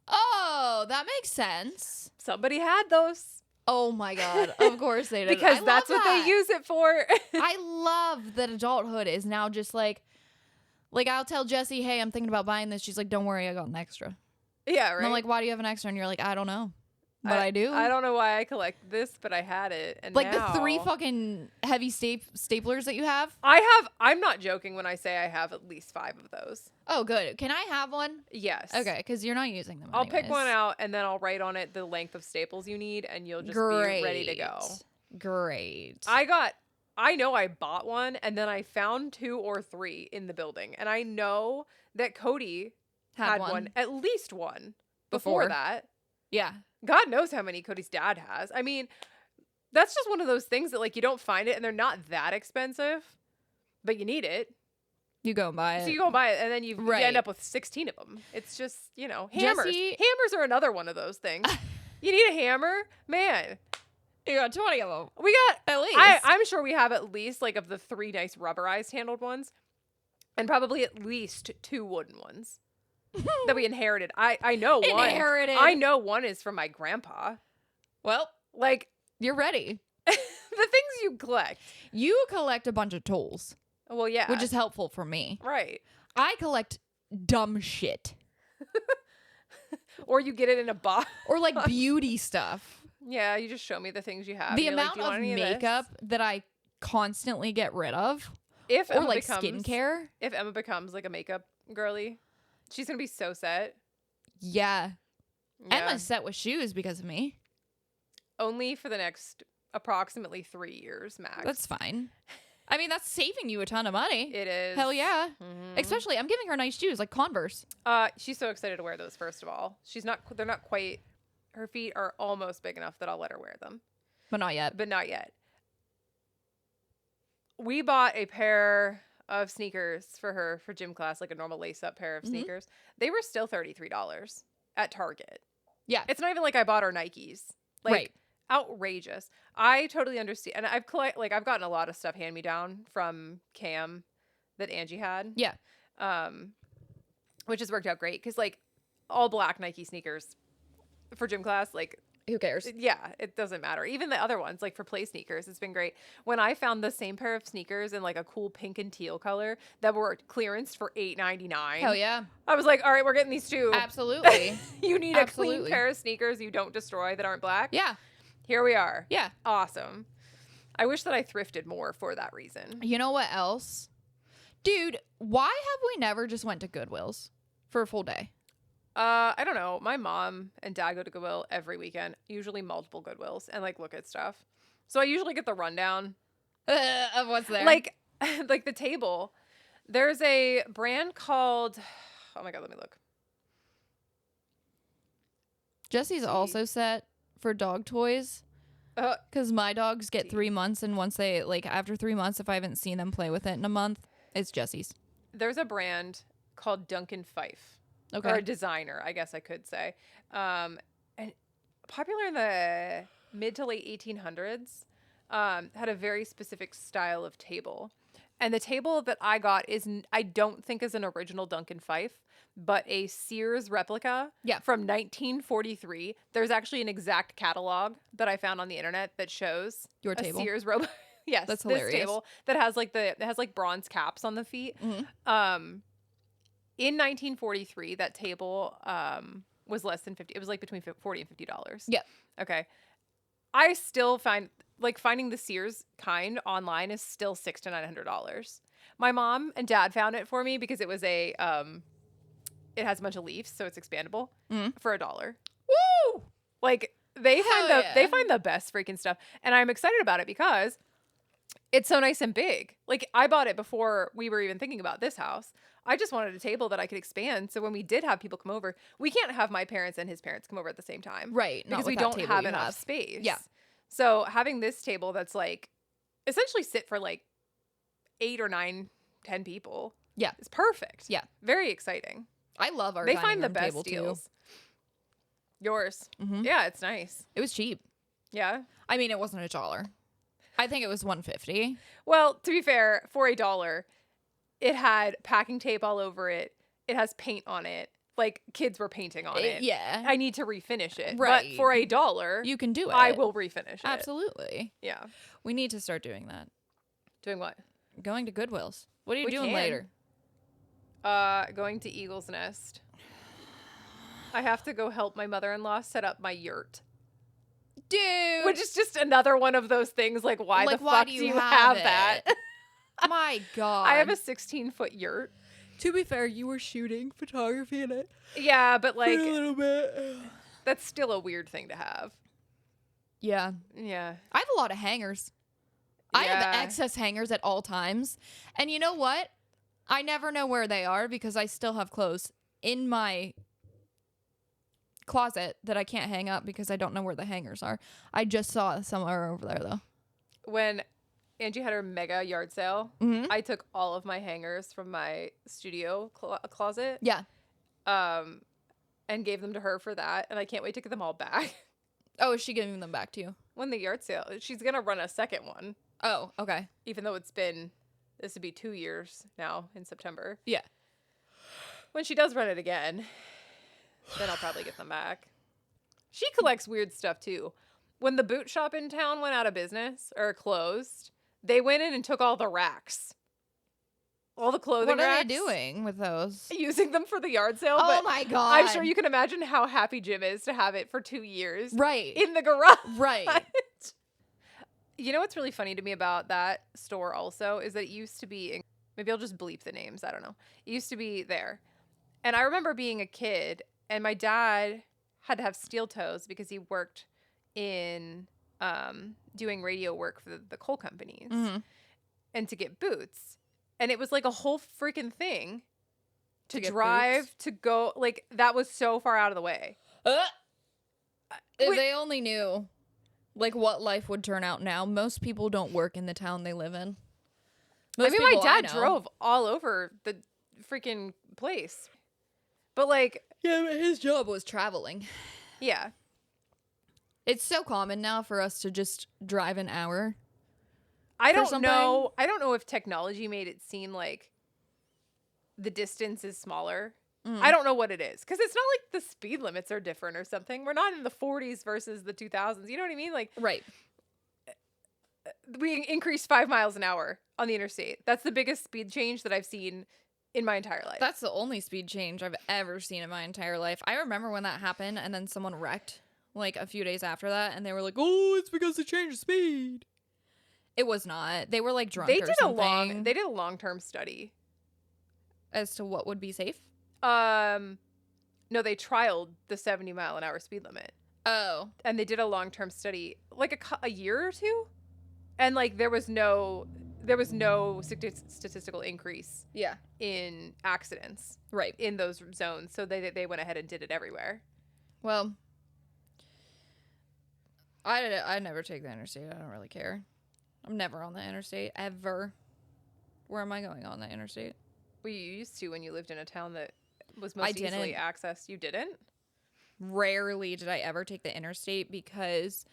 Oh, that makes sense. Somebody had those. Oh my God. Of course they did. Because that's what they use it for. I love that adulthood is now just like I'll tell Jessie, hey, I'm thinking about buying this. She's like, don't worry, I got an extra. Yeah, right. And I'm like, why do you have an extra? And you're like, I don't know. But I do. I don't know why I collect this, but I had it. And like now, the 3 fucking heavy staplers that you have. I'm not joking when I say I have at least 5 of those. Oh, good. Can I have one? Yes. Okay, because you're not using them. I'll pick anyways. one out and then I'll write on it the length of staples you need and you'll just be ready to go. Great. I know I bought one and then I found 2 or 3 in the building. And I know that Cody had one, at least one before that. Yeah. God knows how many Cody's dad has. I mean, that's just one of those things that like you don't find it and they're not that expensive, but you need it. You go and buy it. So you go and buy it and then you end up with 16 of them. It's just, hammers. Hammers are another one of those things. You need a hammer? Man. You got 20 of them. We got at least. I'm sure we have at least like of the 3 nice rubberized handled ones and probably at least 2 wooden ones. That we inherited. I know one. I know one is from my grandpa. Well, like you're ready. The things you collect. You collect a bunch of tools. Well, yeah. Which is helpful for me. Right. I collect dumb shit. Or you get it in a box. Or like beauty stuff. Yeah, you just show me the things you have. The amount of makeup that I constantly get rid of. Or like skincare. If Emma becomes like a makeup girly. She's going to be so set. Yeah. Emma's set with shoes because of me. Only for the next approximately 3 years, max. That's fine. I mean, that's saving you a ton of money. It is. Hell yeah. Mm-hmm. Especially, I'm giving her nice shoes, like Converse. She's so excited to wear those, first of all. They're not quite, her feet are almost big enough that I'll let her wear them. But not yet. We bought a pair of sneakers for her for gym class, like a normal lace-up pair of sneakers. They were still $33 at Target. Yeah. It's not even like I bought her Nikes. Like, right. outrageous. I totally understand. And I've gotten a lot of stuff hand me down from Cam that Angie had. Yeah. Which has worked out great because like all black Nike sneakers for gym class, like Who cares? yeah, it doesn't matter. Even the other ones, like for play sneakers, it's been great. When I found the same pair of sneakers in like a cool pink and teal color that were clearance for $8.99. Hell yeah. I was like, all right, we're getting these too. Absolutely. You need a clean Absolutely. pair of sneakers you don't destroy that aren't black. Yeah. Here we are. Yeah. Awesome. I wish that I thrifted more for that reason. You know what else? Dude, why have we never just went to Goodwill's for a full day? I don't know. My mom and dad go to Goodwill every weekend, usually multiple Goodwills, and like look at stuff. So I usually get the rundown. Of what's there? Like the table. There's a brand called, oh my God, let me look. Jesse's also set for dog toys. Because my dogs get 3 months, and once they, like, after 3 months, if I haven't seen them play with it in a month, it's Jesse's. There's a brand called Duncan Fife. Okay. Or a designer, I guess I could say. And popular in the mid to late 1800s, had a very specific style of table. And the table that I got I don't think is an original Duncan Fife, but a Sears replica from 1943. There's actually an exact catalog that I found on the internet that shows Your table. a Sears robot. Yes, That's this hilarious. table that has like bronze caps on the feet. Mm-hmm. In 1943, that table was less than $50. It was like between $40 and $50. Yeah. Okay. I still find like finding the Sears kind online is still $600 to $900. My mom and dad found it for me because it was it has a bunch of leaves, so it's expandable for $1. Woo! Like they Hell find the best freaking stuff, and I'm excited about it because it's so nice and big. Like I bought it before we were even thinking about this house. I just wanted a table that I could expand. So when we did have people come over, we can't have my parents and his parents come over at the same time. Right. Because we don't have enough space. Yeah. So having this table that's like essentially sit for like 8 or 9, 10 people. Yeah. It's perfect. Yeah. Very exciting. I love our They dining find the room best table deals. too. Yours. Mm-hmm. Yeah, it's nice. It was cheap. Yeah. I mean, it wasn't $1. I think it was $1.50. Well, to be fair, for $1, it had packing tape all over it. It has paint on it. Like kids were painting on it. Yeah. I need to refinish it. Right. But for $1, You can do it. I will refinish it. Absolutely. Yeah. We need to start doing that. Doing what? Going to Goodwill's. What are you We doing can. later? Going to Eagle's Nest. I have to go help my mother-in-law set up my yurt. Dude. Which is just another one of those things like why the fuck do you have that? My God. I have a 16-foot yurt. To be fair, you were shooting photography in it. Yeah, but like For a little bit. that's still a weird thing to have. Yeah. Yeah. I have a lot of hangers. I have Yeah. excess hangers at all times. And you know what? I never know where they are because I still have clothes in my closet that I can't hang up because I don't know where the hangers are. I just saw it somewhere over there though. When Angie had her mega yard sale, Mm-hmm. I took all of my hangers from my studio closet, Yeah. and gave them to her for that, and I can't wait to get them all back. Oh, is she giving them back to you? When the yard sale, she's gonna run a second one, Oh, okay. even though this would be 2 years now in September. Yeah. When she does run it again, then I'll probably get them back. She collects weird stuff too. When the boot shop in town went out of business or closed, they went in and took all the racks. All the clothing What are racks. they doing with those? Using them for the yard sale. Oh but my God. I'm sure you can imagine how happy Jim is to have it for 2 years Right. in the garage. Right. You know what's really funny to me about that store also is that it used to be, maybe I'll just bleep the names, I don't know. It used to be there. And I remember being a kid and my dad had to have steel toes because he worked in doing radio work for the coal companies and to get boots. And it was like a whole freaking thing to get drive, boots? to go, like that was so far out of the way. If they only knew like what life would turn out now. Most people don't work in the town they live in. I mean, my people dad know. drove all over the freaking place. But like, Yeah, but his job was traveling. yeah. It's so common now for us to just drive an hour. I For don't something? know. I don't know if technology made it seem like the distance is smaller. I don't know what it is, because it's not like the speed limits are different or something. We're not in the 40s versus the 2000s. You know what I mean? Like, Right. we increased 5 miles an hour on the interstate. That's the biggest speed change that I've seen in my entire life. That's the only speed change I've ever seen in my entire life. I remember when that happened and then someone wrecked like a few days after that and they were like, "Oh, it's because they changed the speed." It was not. They were like drunk they or did something they did a long-term study. as to what would be safe. No, they trialed the 70-mile-an-hour speed limit. Oh. And they did a long-term study like a year or two, and like there was no statistical increase Yeah. in accidents Right. in those zones, so they went ahead and did it everywhere. Well, I never take the interstate. I don't really care. I'm never on the interstate ever. Where am I going on the interstate? Well, you used to when you lived in a town that was I most easily didn't. accessed. You didn't? Rarely did I ever take the interstate because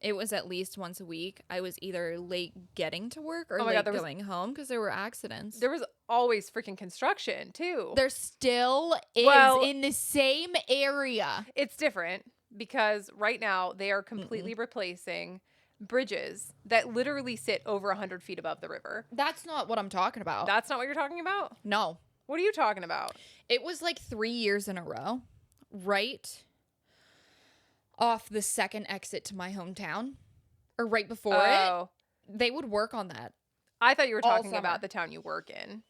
it was at least once a week. I was either late getting to work or Oh my late God, going home because there were accidents. There was always freaking construction too. There still is Well- in the same area. It's different because right now they are completely replacing bridges that literally sit over 100 feet above the river. That's not what I'm talking about. That's not what you're talking about? No. What are you talking about? It was like 3 years in a row, right off the second exit to my hometown, or right before it. They would work on that. I thought you were all talking summer. about the town you work in.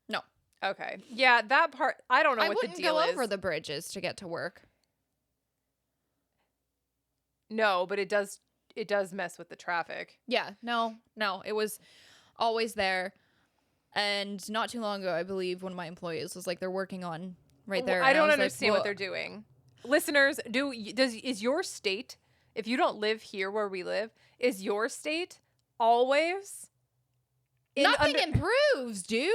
No. Okay. Yeah, that part, I don't know I what the wouldn't deal go is. over the bridges to get to work. No, but it does mess with the traffic. Yeah, no, it was always there. And not too long ago, I believe one of my employees was like, they're working on right there. I and don't was like, understand what "Well, they're doing. Listeners, is your state, if you don't live here where we live, is your state always Nothing improves, dude.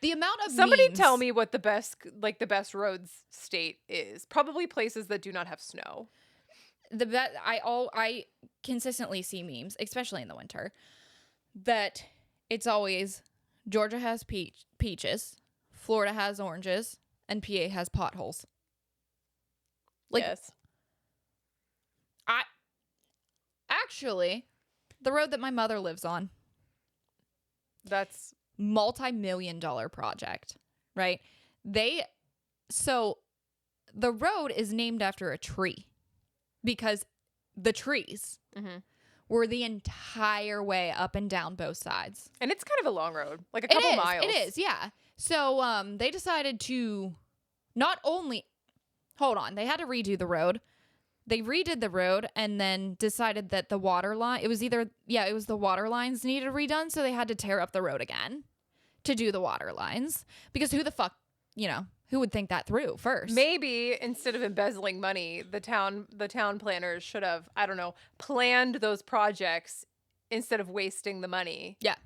The amount of Somebody memes. tell me what the best roads state is. Probably places that do not have snow. I consistently see memes, especially in the winter, that it's always Georgia has peaches, Florida has oranges, and PA has potholes. Like, yes. Actually, the road that my mother lives on, That's multi-million-dollar project, right? So the road is named after a tree because the trees were the entire way up and down both sides. and it's kind of a long road, like a couple miles. It is, yeah. So they decided to not only they had to redo the road. They redid the road and then decided that the water line, it was the water lines needed redone, so they had to tear up the road again to do the water lines. Because who the fuck, who would think that through first? Maybe instead of embezzling money, the town planners should have, I don't know, planned those projects instead of wasting the money. Yeah.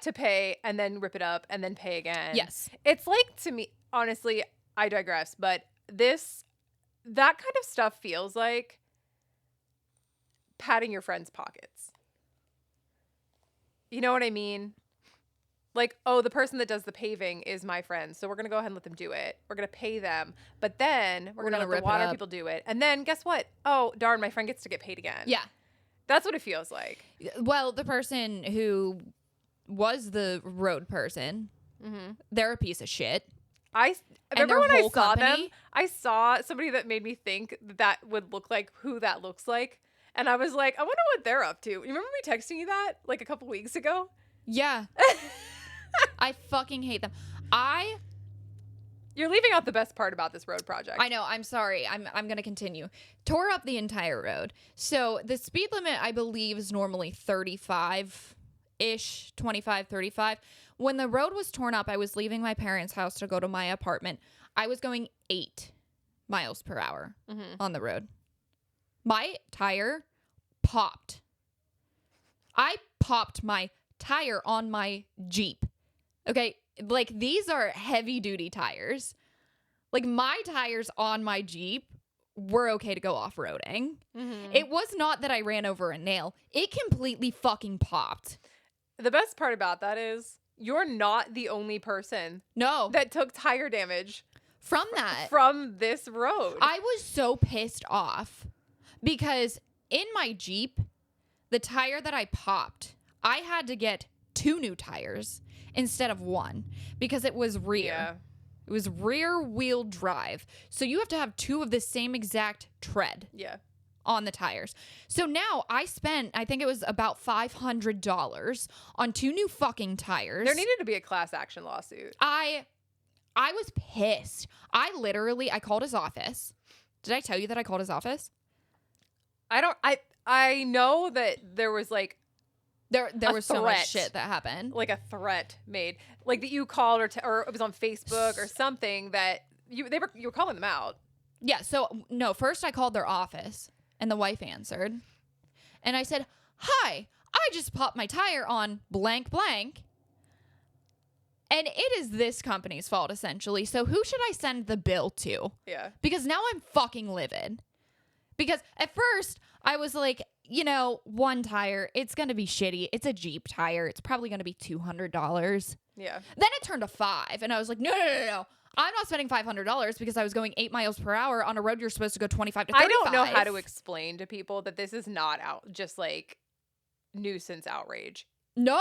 To pay and then rip it up and then pay again. Yes. It's like, to me, honestly, I digress, but that kind of stuff feels like patting your friends' pockets. You know what I mean? Like, oh, the person that does the paving is my friend, so we're going to go ahead and let them do it. We're going to pay them, but then we're going to let rip the it water up. people do it. And then guess what? Oh, darn, my friend gets to get paid again. Yeah. That's what it feels like. Well, the person who was the road person, they're a piece of shit. I And remember their when I whole saw them, company? I saw somebody that made me think that would look like who that looks like. And I was like, I wonder what they're up to. You remember me texting you that like a couple weeks ago? Yeah. I fucking hate them. You're leaving out the best part about this road project. I know. I'm sorry. I'm going to continue. Tore up the entire road. So the speed limit, I believe, is normally 35-ish, 25, 35. When the road was torn up, I was leaving my parents' house to go to my apartment. I was going 8 miles per hour on the road. My tire popped. I popped my tire on my Jeep. Okay, like these are heavy duty tires. Like, my tires on my Jeep were okay to go off-roading. Mm-hmm. It was not that I ran over a nail. It completely fucking popped. The best part about that is you're not the only person No. that took tire damage From that. from this road. I was so pissed off because in my Jeep, the tire that I popped, I had to get 2 new tires instead of 1 because it was rear. Yeah. It was rear wheel drive. So you have to have 2 of the same exact tread Yeah. on the tires. So now I spent, I think it was about $500 on 2 new fucking tires. There needed to be a class action lawsuit. I was pissed. I called his office. Did I tell you that I called his office? I know that there was like There A was so much threat. shit that happened. a threat made, like that you called or it was on Facebook or something that you were calling them out. Yeah, so no, first I called their office and the wife answered. And I said, "Hi, I just popped my tire on blank blank. And it is this company's fault essentially. So who should I send the bill to?" Yeah. Because now I'm fucking livid. Because at first I was like, 1 tire, it's going to be shitty. It's a Jeep tire. It's probably going to be $200. Yeah. Then it turned to 5 and I was like, no. I'm not spending $500 because I was going 8 miles per hour on a road you're supposed to go 25 to 35. I don't know how to explain to people that this is not just like nuisance outrage. No.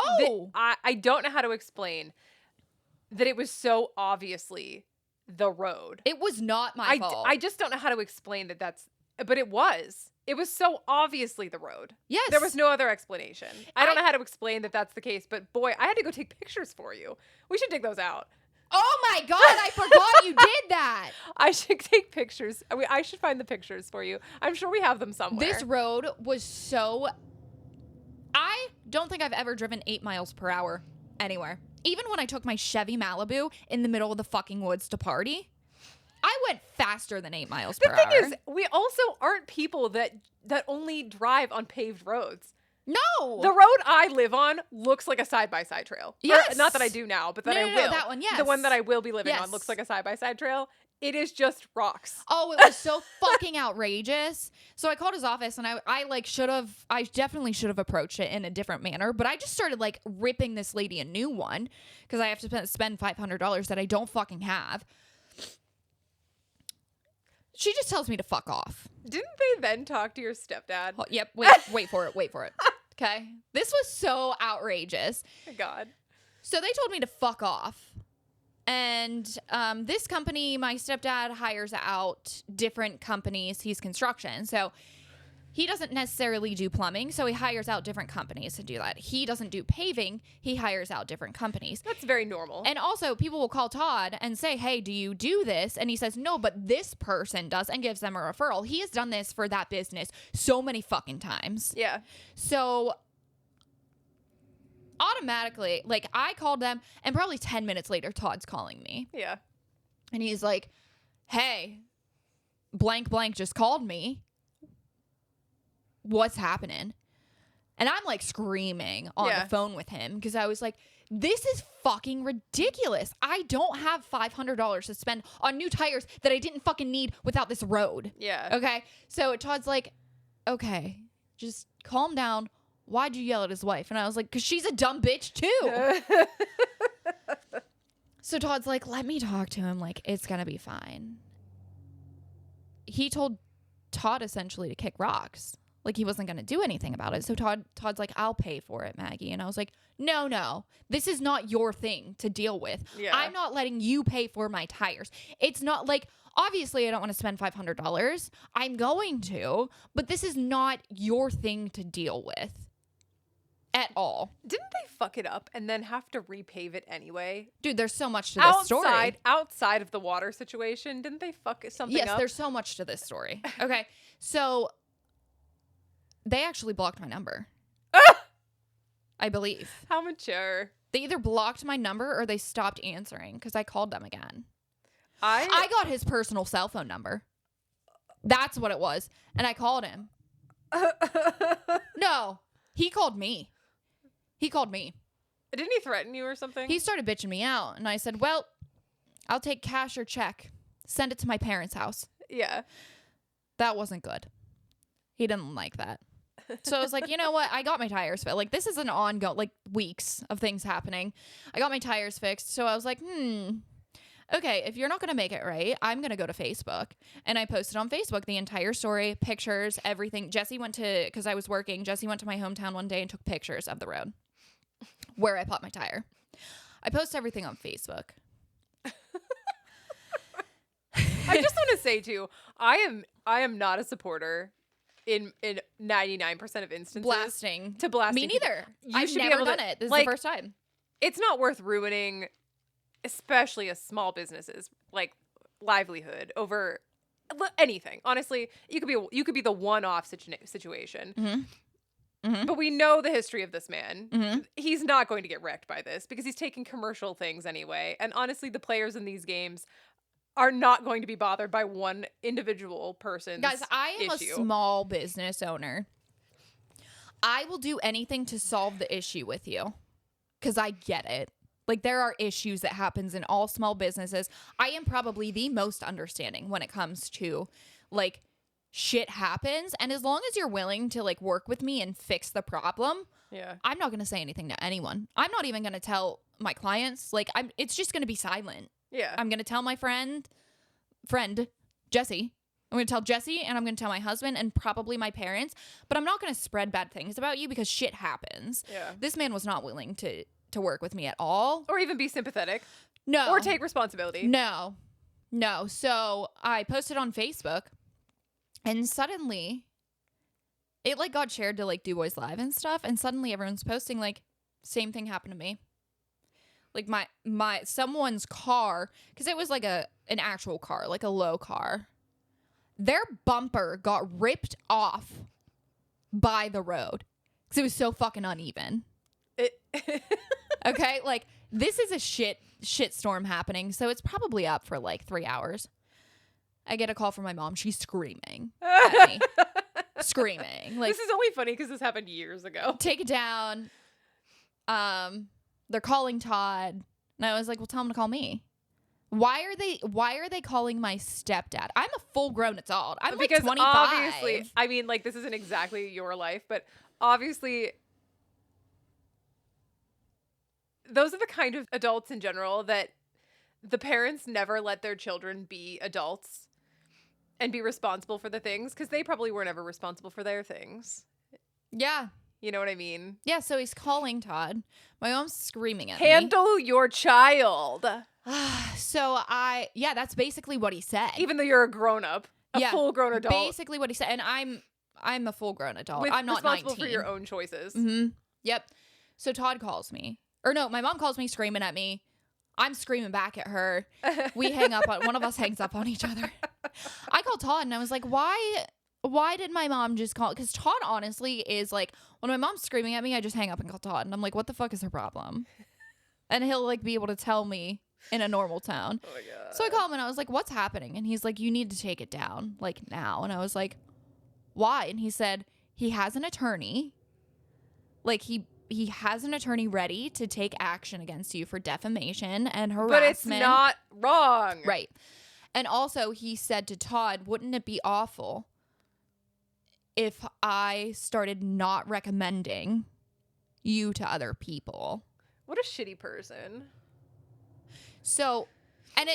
I don't know how to explain that it was so obviously the road. It was not my fault. I just don't know how to explain but it was. It was so obviously the road. Yes. There was no other explanation. I don't know how to explain that that's the case, but boy, I had to go take pictures for you. We should dig those out. Oh my God, I forgot you did that. I should take pictures. I should find the pictures for you. I'm sure we have them somewhere. This road was so... I don't think I've ever driven 8 miles per hour anywhere. Even when I took my Chevy Malibu in the middle of the fucking woods to party, I went faster than 8 miles per hour. The thing is, we also aren't people that only drive on paved roads. No. The road I live on looks like a side-by-side trail. Yes. Or, not that I do now, but that No, I no, will. no, that one, yes. The one that I will be living on Yes. looks like a side-by-side trail. It is just rocks. Oh, it was so fucking outrageous. So I called his office and I definitely should have approached it in a different manner, but I just started like ripping this lady a new one because I have to spend $500 that I don't fucking have. She just tells me to fuck off. Didn't they then talk to your stepdad? Oh, yep. Wait for it. Okay. This was so outrageous. Oh, God. So they told me to fuck off. And this company, my stepdad hires out different companies. He's construction. So he doesn't necessarily do plumbing. So he hires out different companies to do that. He doesn't do paving. He hires out different companies. That's very normal. And also people will call Todd and say, "Hey, do you do this?" And he says, "No, but this person does," and gives them a referral. He has done this for that business so many fucking times. Yeah. So automatically, like, I called them and probably 10 minutes later, Todd's calling me. Yeah. And he's like, "Hey, blank blank just called me. What's happening?" And I'm like screaming on the phone with him because I was like, this is fucking ridiculous. I don't have $500 to spend on new tires that I didn't fucking need without this road. Yeah. Okay. So Todd's like, "Okay, just calm down. Why'd you yell at his wife?" And I was like, "'Cause she's a dumb bitch too." So Todd's like, "Let me talk to him. Like, it's going to be fine." He told Todd essentially to kick rocks. Like, he wasn't going to do anything about it. So Todd's like, "I'll pay for it, Maggie." And I was like, no, this is not your thing to deal with. Yeah. I'm not letting you pay for my tires. It's not like, obviously I don't want to spend $500. I'm going to, but this is not your thing to deal with at all. Didn't they fuck it up and then have to repave it anyway? Dude, there's so much to this story. Outside of the water situation, didn't they fuck something up? Yes, there's so much to this story. Okay, so they actually blocked my number. I believe. How mature. They either blocked my number or they stopped answering because I called them again. I I got his personal cell phone number. That's what it was. And I called him. No, he called me. Didn't he threaten you or something? He started bitching me out. And I said, "Well, I'll take cash or check. send it to my parents' house. Yeah. That wasn't good. He didn't like that. So I was like, you know what? I got my tires fixed. Like, this is an ongoing, like, weeks of things happening. I got my tires fixed. So I was like, okay, if you're not going to make it right, I'm going to go to Facebook. And I posted on Facebook the entire story, pictures, everything. Because I was working, Jesse went to my hometown one day and took pictures of the road where I popped my tire. I post everything on Facebook. I just want to say too, I am not a supporter in 99% of instances Blasting. to blasting. Me neither. You I've should be never able to- done it. This is like, the first time. It's not worth ruining, especially a small businesses like livelihood over anything. Honestly, you could be the one-off situation. Mm-hmm. But we know the history of this man. Mm-hmm. He's not going to get wrecked by this because he's taking commercial things anyway. And honestly, the players in these games are not going to be bothered by one individual person's Guys, I am issue. a small business owner. I will do anything to solve the issue with you because I get it. Like, there are issues that happens in all small businesses. I am probably the most understanding when it comes to, like, shit happens. And as long as you're willing to, like, work with me and fix the problem, Yeah. I'm not going to say anything to anyone. I'm not even going to tell my clients. Like, it's just going to be silent. Yeah. I'm going to tell my friend, Jesse. I'm going to tell Jesse, and I'm going to tell my husband and probably my parents. But I'm not going to spread bad things about you because shit happens. Yeah. This man was not willing to work with me at all. Or even be sympathetic. No. Or take responsibility. No. So I posted on Facebook, and suddenly it, like, got shared to, like, Du Bois Live and stuff. And suddenly everyone's posting, like, same thing happened to me. Like, my someone's car, because it was like an actual car, like a low car. Their bumper got ripped off by the road because it was so fucking uneven. Okay, like, this is a shit storm happening, so it's probably up for like 3 hours. I get a call from my mom. She's screaming at me. Screaming. Like, this is only funny because this happened years ago. take it down. They're calling Todd. And I was like, well, tell them to call me. Why are they calling my stepdad? I'm a full-grown adult. I'm like 25. Obviously, I mean, like, this isn't exactly your life, but obviously those are the kind of adults in general that the parents never let their children be adults and be responsible for the things because they probably were never responsible for their things. Yeah. You know what I mean? Yeah, so he's calling Todd. My mom's screaming at me. Handle your child. So that's basically what he said. Even though you're a grown-up. A full-grown adult. Basically what he said. And I'm a full-grown adult. With I'm not responsible 19. for your own choices. Mm-hmm. Yep. So Todd calls me. Or no, my mom calls me screaming at me. I'm screaming back at her. We hang up on, one of us hangs up on each other. I called Todd and I was like, why did my mom just call? Because Todd honestly is like, when my mom's screaming at me, I just hang up and call Todd. And I'm like, what the fuck is her problem? And he'll, like, be able to tell me in a normal tone. Oh my God. So I called him and I was like, what's happening? And he's like, you need to take it down, like, now. And I was like, why? And he said he has an attorney. Like, he has an attorney ready to take action against you for defamation and harassment. But it's not wrong. Right. And also he said to Todd, wouldn't it be awful if I started not recommending you to other people? What a shitty person. So, and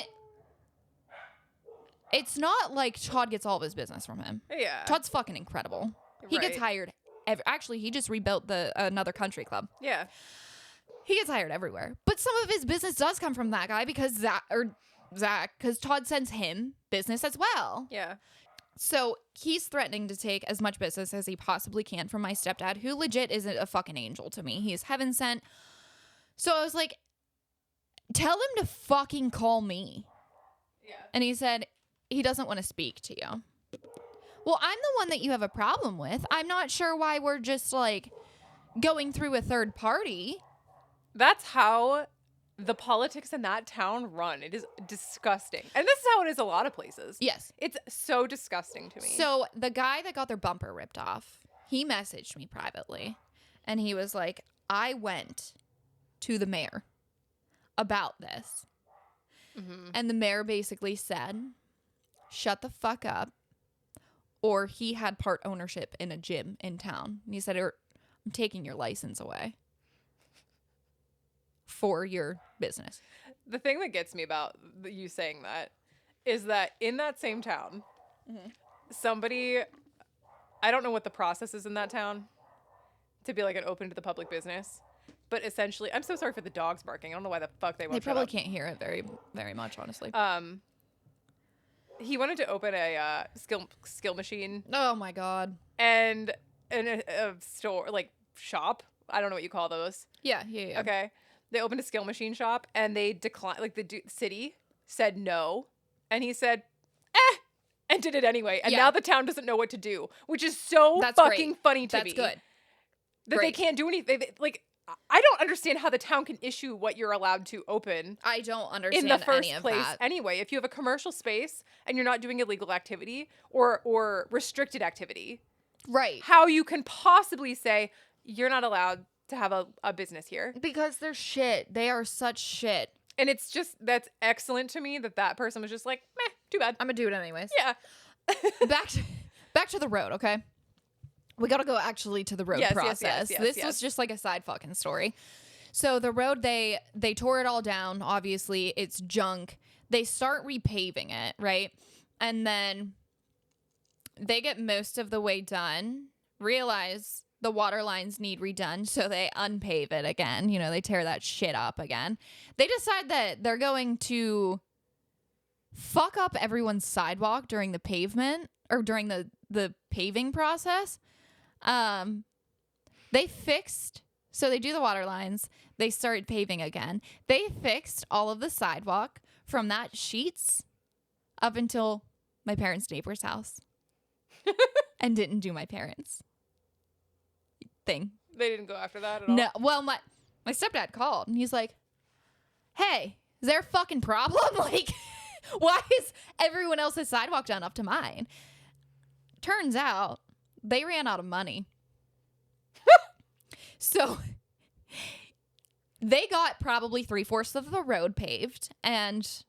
it's not like Todd gets all of his business from him. Yeah. Todd's fucking incredible. He gets hired. Actually, he just rebuilt another country club. Yeah. He gets hired everywhere. But some of his business does come from that guy because because Todd sends him business as well. Yeah. So he's threatening to take as much business as he possibly can from my stepdad, who legit isn't a fucking angel to me. He's heaven sent. So I was like, tell him to fucking call me. Yeah. And he said he doesn't want to speak to you. Well, I'm the one that you have a problem with. I'm not sure why we're just, like, going through a third party. That's how the politics in that town run. It is disgusting. And this is how it is a lot of places. Yes. It's so disgusting to me. So the guy that got their bumper ripped off, he messaged me privately. And he was like, I went to the mayor about this. Mm-hmm. And the mayor basically said, shut the fuck up, or he had part ownership in a gym in town. And he said, I'm taking your license away for your business. The thing that gets me about you saying that is that in that same town, somebody, I don't know what the process is in that town to be like an open to the public business, but essentially, I'm so sorry for the dogs barking. I don't know why the fuck they won't They probably can't hear it very, very much, honestly. He wanted to open a skill machine Oh my God. and a store, like shop. I don't know what you call those. Yeah. Okay. They opened a skill machine shop and they declined, like the city said no. And he said, and did it anyway. And now the town doesn't know what to do, which is so fucking funny to me. That's good. That they can't do anything. Like, I don't understand how the town can issue what you're allowed to open. I don't understand in the first any of place that. anyway. If you have a commercial space and you're not doing illegal activity or restricted activity, Right. how you can possibly say you're not allowed to have a business here. Because they're shit. They are such shit. And it's just, that's excellent to me that person was just like, meh, too bad. I'm gonna do it anyways. Yeah. back to the road, okay? We gotta go actually to the road process. This was just like a side fucking story. So the road, they tore it all down. Obviously, it's junk. They start repaving it, right? And then they get most of the way done, realize the water lines need redone, so they unpave it again. You know, they tear that shit up again. They decide that they're going to fuck up everyone's sidewalk during the pavement or during the paving process. They fixed, so they do the water lines. They started paving again. They fixed all of the sidewalk from that sheets up until my parents' neighbor's house and didn't do my parents' thing. They didn't go after that at all? No. Well, my stepdad called and he's like, hey, is there a fucking problem? Like, why is everyone else's sidewalk done up to mine? Turns out they ran out of money. So they got probably 3/4 of the road paved and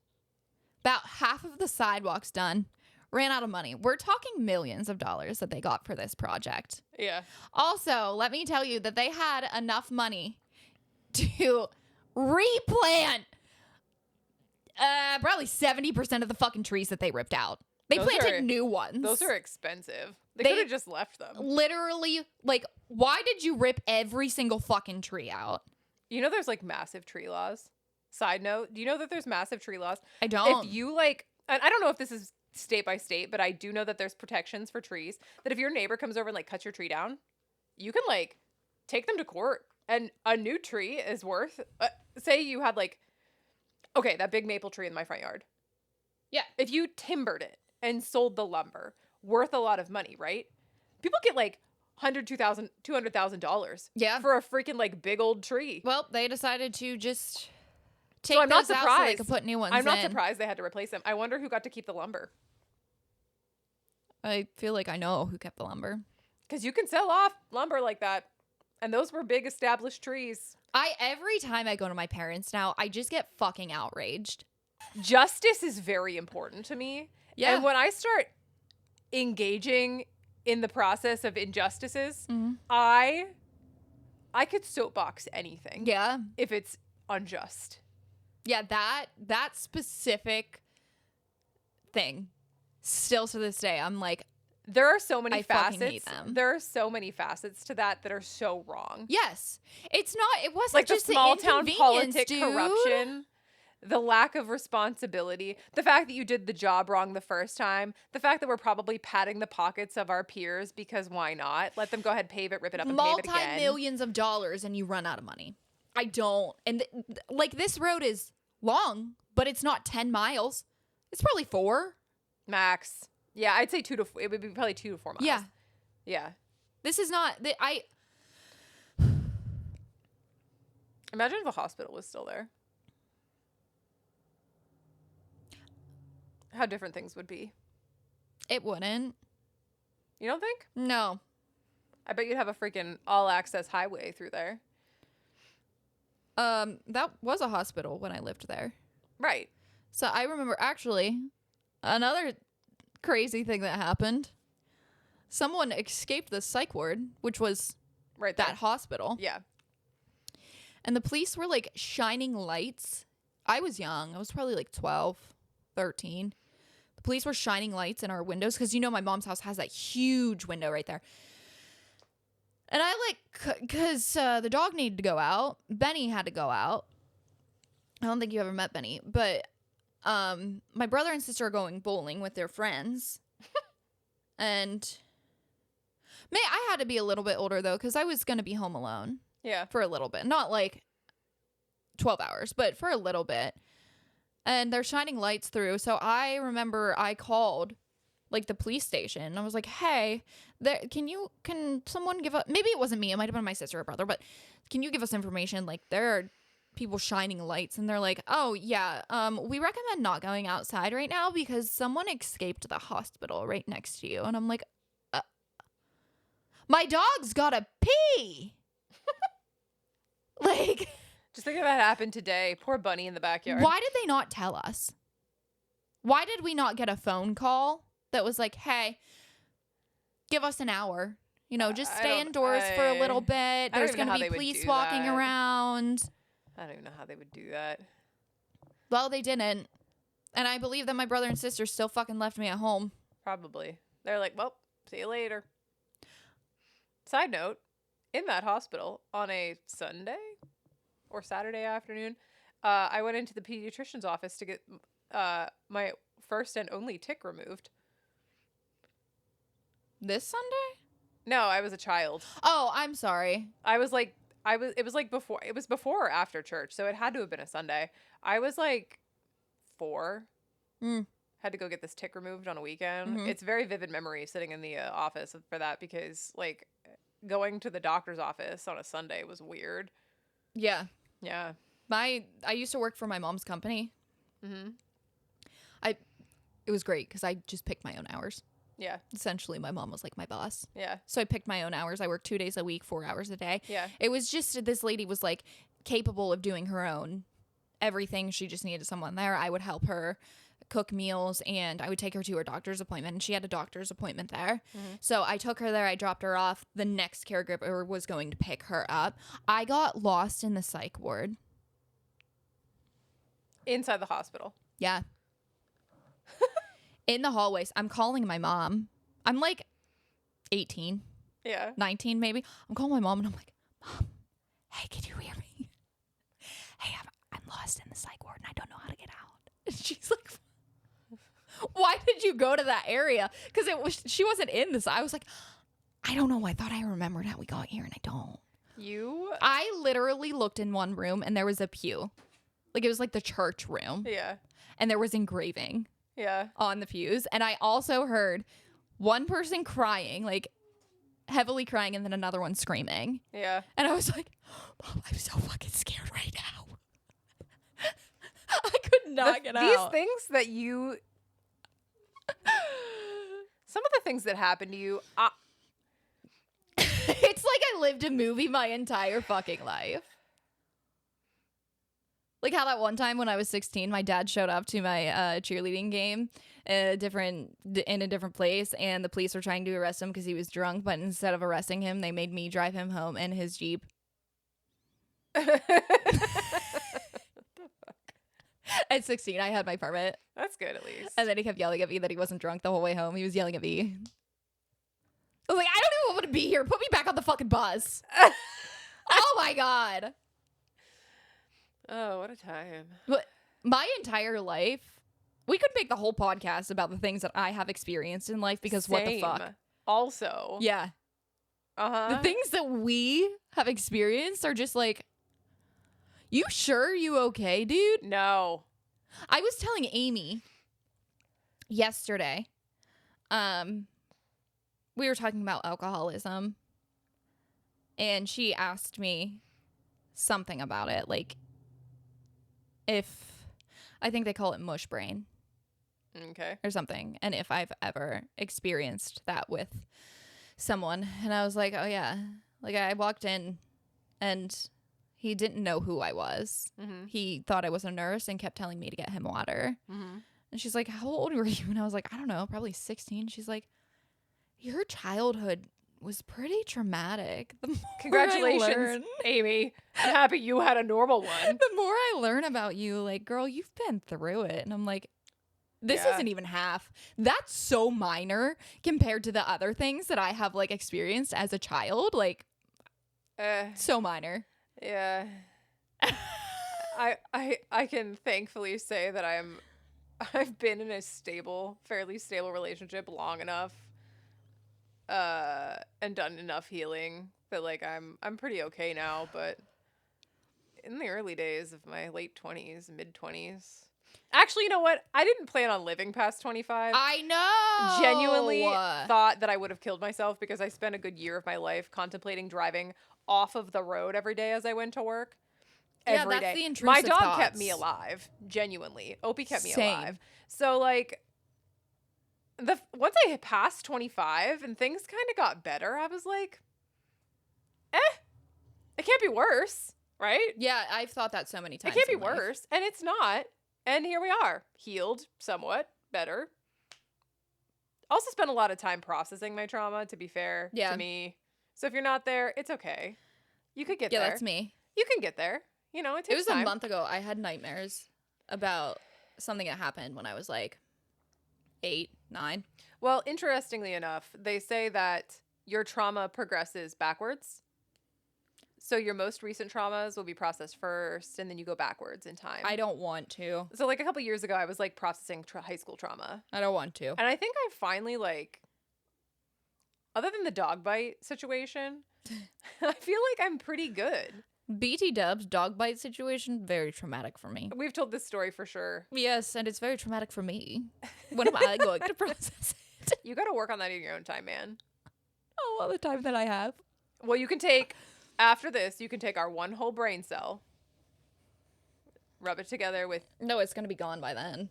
about half of the sidewalks done. Ran out of money. We're talking millions of dollars that they got for this project. Yeah. Also, let me tell you that they had enough money to replant probably 70% of the fucking trees that they ripped out. They planted new ones. Those are expensive. They could have just left them. Literally, like, why did you rip every single fucking tree out? You know there's, like, massive tree laws? Side note, do you know that there's massive tree laws? I don't. If you, like, and I don't know if this is state by state, but I do know that there's protections for trees, that if your neighbor comes over and, like, cuts your tree down, you can, like, take them to court. And a new tree is worth, say you had, like, okay, that big maple tree in my front yard. Yeah. If you timbered it and sold the lumber, worth a lot of money, right? People get, like, $100,000, $200,000 Yeah. for a freaking, like, big old tree. Well, they decided to just take So I'm not those out so they surprised. could put new ones I'm not in. surprised they had to replace them. I wonder who got to keep the lumber. I feel like I know who kept the lumber. Because you can sell off lumber like that. And those were big established trees. Every time I go to my parents now, I just get fucking outraged. Justice is very important to me. Yeah. And when I start engaging in the process of injustices, I could soapbox anything. Yeah. If it's unjust. Yeah, that specific thing, still to this day, I'm like, there are so many I fucking facets. hate them. There are so many facets to that are so wrong. yes, it wasn't Like just the small the town inconvenience, politic dude. corruption, the lack of responsibility, the fact that you did the job wrong the first time, the fact that we're probably padding the pockets of our peers because why not? Let them go ahead, pave it, rip it up, and pave it again. Multi-millions of dollars and you run out of money. I don't. And like this road is long, but it's not 10 miles. It's probably 4. Max. Yeah, I'd say 2 to 4. It would be probably 2 to 4 miles. Yeah. Yeah. This is not Imagine if the hospital was still there. How different things would be. it wouldn't. You don't think? No. I bet you'd have a freaking all-access highway through there. That was a hospital when I lived there. Right. So I remember actually another crazy thing that happened. Someone escaped the psych ward, which was Right there. that hospital. Yeah. And the police were like shining lights. I was young. I was probably like 12, 13. The police were shining lights in our windows because, you know, my mom's house has that huge window right there. And I like, because the dog needed to go out. Benny had to go out. I don't think you ever met Benny. But my brother and sister are going bowling with their friends. And I had to be a little bit older, though, because I was going to be home alone. Yeah. For a little bit. Not like 12 hours, but for a little bit. And they're shining lights through. So I remember I called like the police station. I was like, hey, can someone give up? Maybe it wasn't me. It might have been my sister or brother, but can you give us information? Like, there are people shining lights. And they're like, oh, yeah, we recommend not going outside right now because someone escaped the hospital right next to you. And I'm like, my dog's gotta pee. Like, just think of that happened today. Poor Bunny in the backyard. why did they not tell us? Why did we not get a phone call that was like, hey, give us an hour? You know, just stay indoors for a little bit. There's going to be police walking around. I don't even know how they would do that. Well, they didn't. And I believe that my brother and sister still fucking left me at home. Probably. They're like, well, see you later. Side note, in that hospital on a Sunday or Saturday afternoon, I went into the pediatrician's office to get my first and only tick removed. This Sunday? No, I was a child. Oh, I'm sorry. It was before or after church, so it had to have been a Sunday. I was like 4. Had to go get this tick removed on a weekend. It's a very vivid memory sitting in the office for that because like going to the doctor's office on a Sunday was weird. Yeah. Yeah. I used to work for my mom's company. Mm-hmm. It was great because I just picked my own hours. Yeah. Essentially, my mom was like my boss. Yeah. So I picked my own hours. I worked 2 days a week, 4 hours a day. Yeah. It was just, this lady was like capable of doing her own everything. She just needed someone there. I would help her cook meals and I would take her to her doctor's appointment, and she had a doctor's appointment there. So I took her there. I dropped her off. The next caregiver was going to pick her up. I got lost in the psych ward. Inside the hospital. Yeah. In the hallways. I'm calling my mom. I'm like 18, Yeah. 19 maybe. I'm calling my mom and I'm like, Mom, hey, can you hear me? Hey, I'm lost in the psych ward and I don't know how to get out. And she's like, why did you go to that area? Because she wasn't in this. I was like, I don't know. I thought I remembered how we got here and I don't. I literally looked in one room and there was a pew. Like, it was like the church room. Yeah. And there was engraving. Yeah. On the pews. And I also heard one person crying, like heavily crying, and then another one screaming. Yeah. And I was like, Mom, I'm so fucking scared right now. I could not get These out. things that you... Some of the things that happen to you... It's like I lived a movie my entire fucking life. Like how that one time when I was 16, my dad showed up to my cheerleading game in a different place, and the police were trying to arrest him because he was drunk, but instead of arresting him, they made me drive him home in his Jeep. At 16, I had my permit. That's good, at least. And then he kept yelling at me that he wasn't drunk the whole way home. He was yelling at me. I was like, I don't even want to be here. Put me back on the fucking bus. Oh my God. Oh, what a time. But my entire life, we could make the whole podcast about the things that I have experienced in life because what the fuck? Also. Yeah. Uh-huh. The things that we have experienced are just like, you sure you okay, dude? No. I was telling Amy yesterday, we were talking about alcoholism, and she asked me something about it, like, if, I think they call it mush brain. Okay. Or something. And if I've ever experienced that with someone. And I was like, oh yeah. Like, I walked in and he didn't know who I was. Mm-hmm. He thought I was a nurse and kept telling me to get him water. Mm-hmm. And she's like, how old were you? And I was like, I don't know, probably 16. She's like, your childhood was pretty traumatic. The more Congratulations, Amy. I'm happy you had a normal one. the more I learn about you, like, girl, you've been through it. And I'm like, this Yeah. isn't even half. That's so minor compared to the other things that I have, like, experienced as a child. Like, so minor. Yeah. I can thankfully say that I've been in a fairly stable relationship long enough, and done enough healing that like I'm pretty okay now. But in the early days of my late 20s, mid 20s, actually, you know what? I didn't plan on living past 25. I know. Genuinely thought that I would have killed myself because I spent a good year of my life contemplating driving off of the road every day as I went to work. Yeah, Every that's day. the intrusive My dog thoughts. kept me alive. Genuinely, Opie kept me Same. alive. So like, once I hit past 25 and things kind of got better, I was like, it can't be worse, right? Yeah, I've thought that so many It times. can't be in life. worse, and it's not. And here we are, healed somewhat, better. Also spent a lot of time processing my trauma, to be fair to me. So if you're not there, it's okay. You could get there. Yeah, that's me. You can get there. You know, it takes It was time. a month ago. I had nightmares about something that happened when I was like 8, 9. Well, interestingly enough, they say that your trauma progresses backwards. So your most recent traumas will be processed first, and then you go backwards in time. I don't want to. So like a couple years ago, I was like processing high school trauma. I don't want to. And I think I finally like, other than the dog bite situation, I feel like I'm pretty good. BT Dub's dog bite situation, very traumatic for me. We've told this story for sure. Yes, and it's very traumatic for me. When am I going to process it? You got to work on that in your own time, man. Oh, all the time that I have. Well, you can take, after this, you can take our one whole brain cell, rub it together with... No, it's going to be gone by then.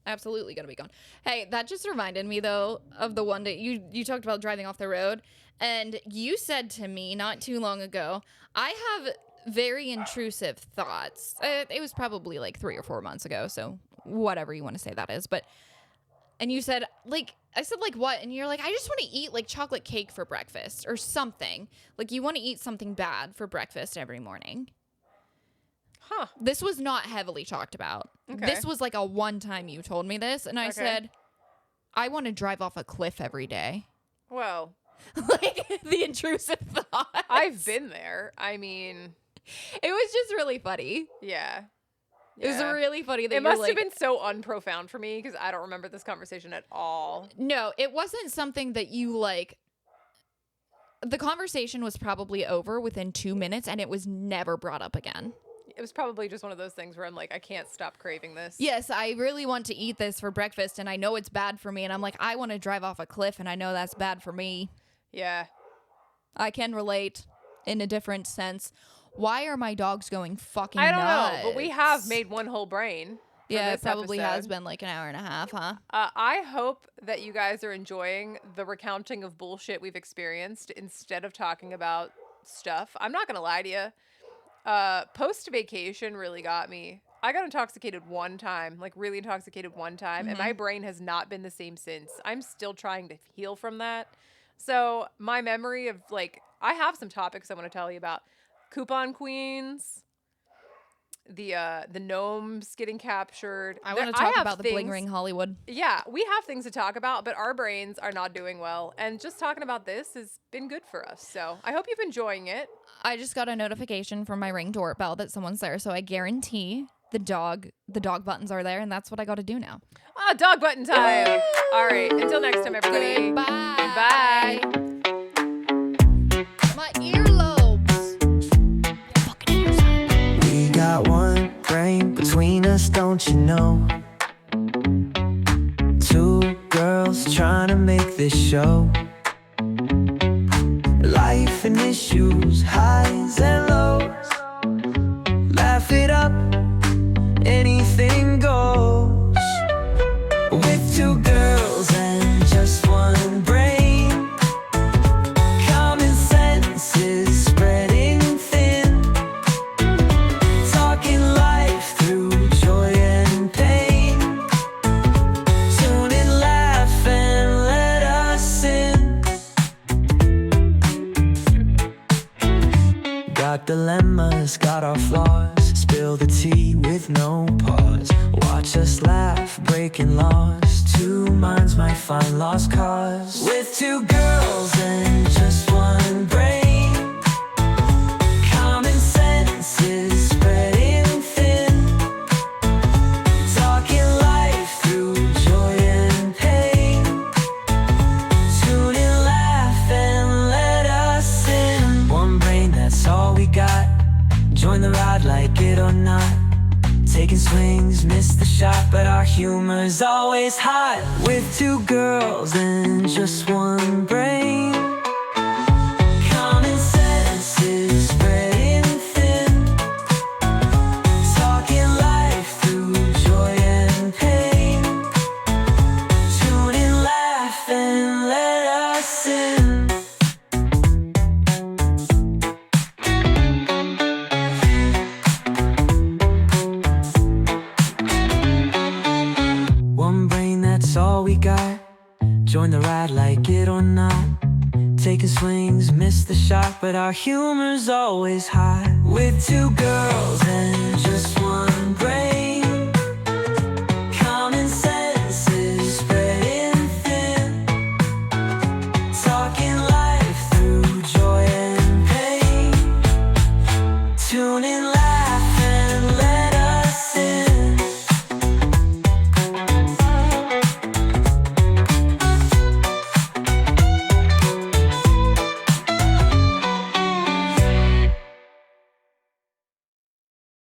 Absolutely going to be gone. Hey, that just reminded me, though, of the one day you talked about driving off the road. And you said to me not too long ago, I have very intrusive thoughts. It was probably like 3 or 4 months ago, so whatever you want to say that is. And you said, like, I said, like, what? And you're like, I just want to eat, like, chocolate cake for breakfast or something. Like, you want to eat something bad for breakfast every morning. Huh. This was not heavily talked about. Okay. This was like a one time you told me this, and I said, I want to drive off a cliff every day. Well, Like, the intrusive thoughts. I've been there. I mean... It was just really funny. Yeah. It was really funny that it you were must like, have been so unprofound for me because I don't remember this conversation at all. No, it wasn't something that you like. The conversation was probably over within 2 minutes, and it was never brought up again. It was probably just one of those things where I'm like, I can't stop craving this. Yes, I really want to eat this for breakfast, and I know it's bad for me, and I'm like, I want to drive off a cliff, and I know that's bad for me. Yeah. I can relate in a different sense. Why are my dogs going fucking I don't nuts? know, but we have made one whole brain. Yeah, this it probably episode. has been like an hour and a half, huh? I hope that you guys are enjoying the recounting of bullshit we've experienced instead of talking about stuff. I'm not going to lie to you. Post-vacation really got me. I got intoxicated one time, like really intoxicated one time, and my brain has not been the same since. I'm still trying to heal from that. So my memory of like, I have some topics I want to tell you about. Coupon queens, the gnomes getting captured. I want to talk about the bling ring Hollywood. Yeah, we have things to talk about, but our brains are not doing well. And just talking about this has been good for us. So I hope you've been enjoying it. I just got a notification from my Ring doorbell that someone's there, so I guarantee the dog buttons are there, and that's what I got to do now. Ah, dog button time. All right, until next time, everybody. Goodbye. Bye. My earlobes. Fucking ears. We got one brain between us, don't you know? 2 girls trying to make this show. Life and issues, highs and lows. Laugh it up, anything goes. With 2 girls and just one brain. Common sense is spreading thin. Talking life through joy and pain. lost. Two minds might find lost cause. With two girls and just one brain, common sense is spreading thin. Talking life through joy and pain. Tune in, laugh, and let us in. One brain, that's all we got. Join the ride, like it or not. Taking swings, miss the shot, but our humor's always hot. With two girls and just one brain, common sense is spreading thin. Talking life through joy and pain. Tune in, laugh, and let us in. One brain, that's all we got. Join the ride, like it or not. Taking swings, miss the shot, but our humor's always hot. With two girls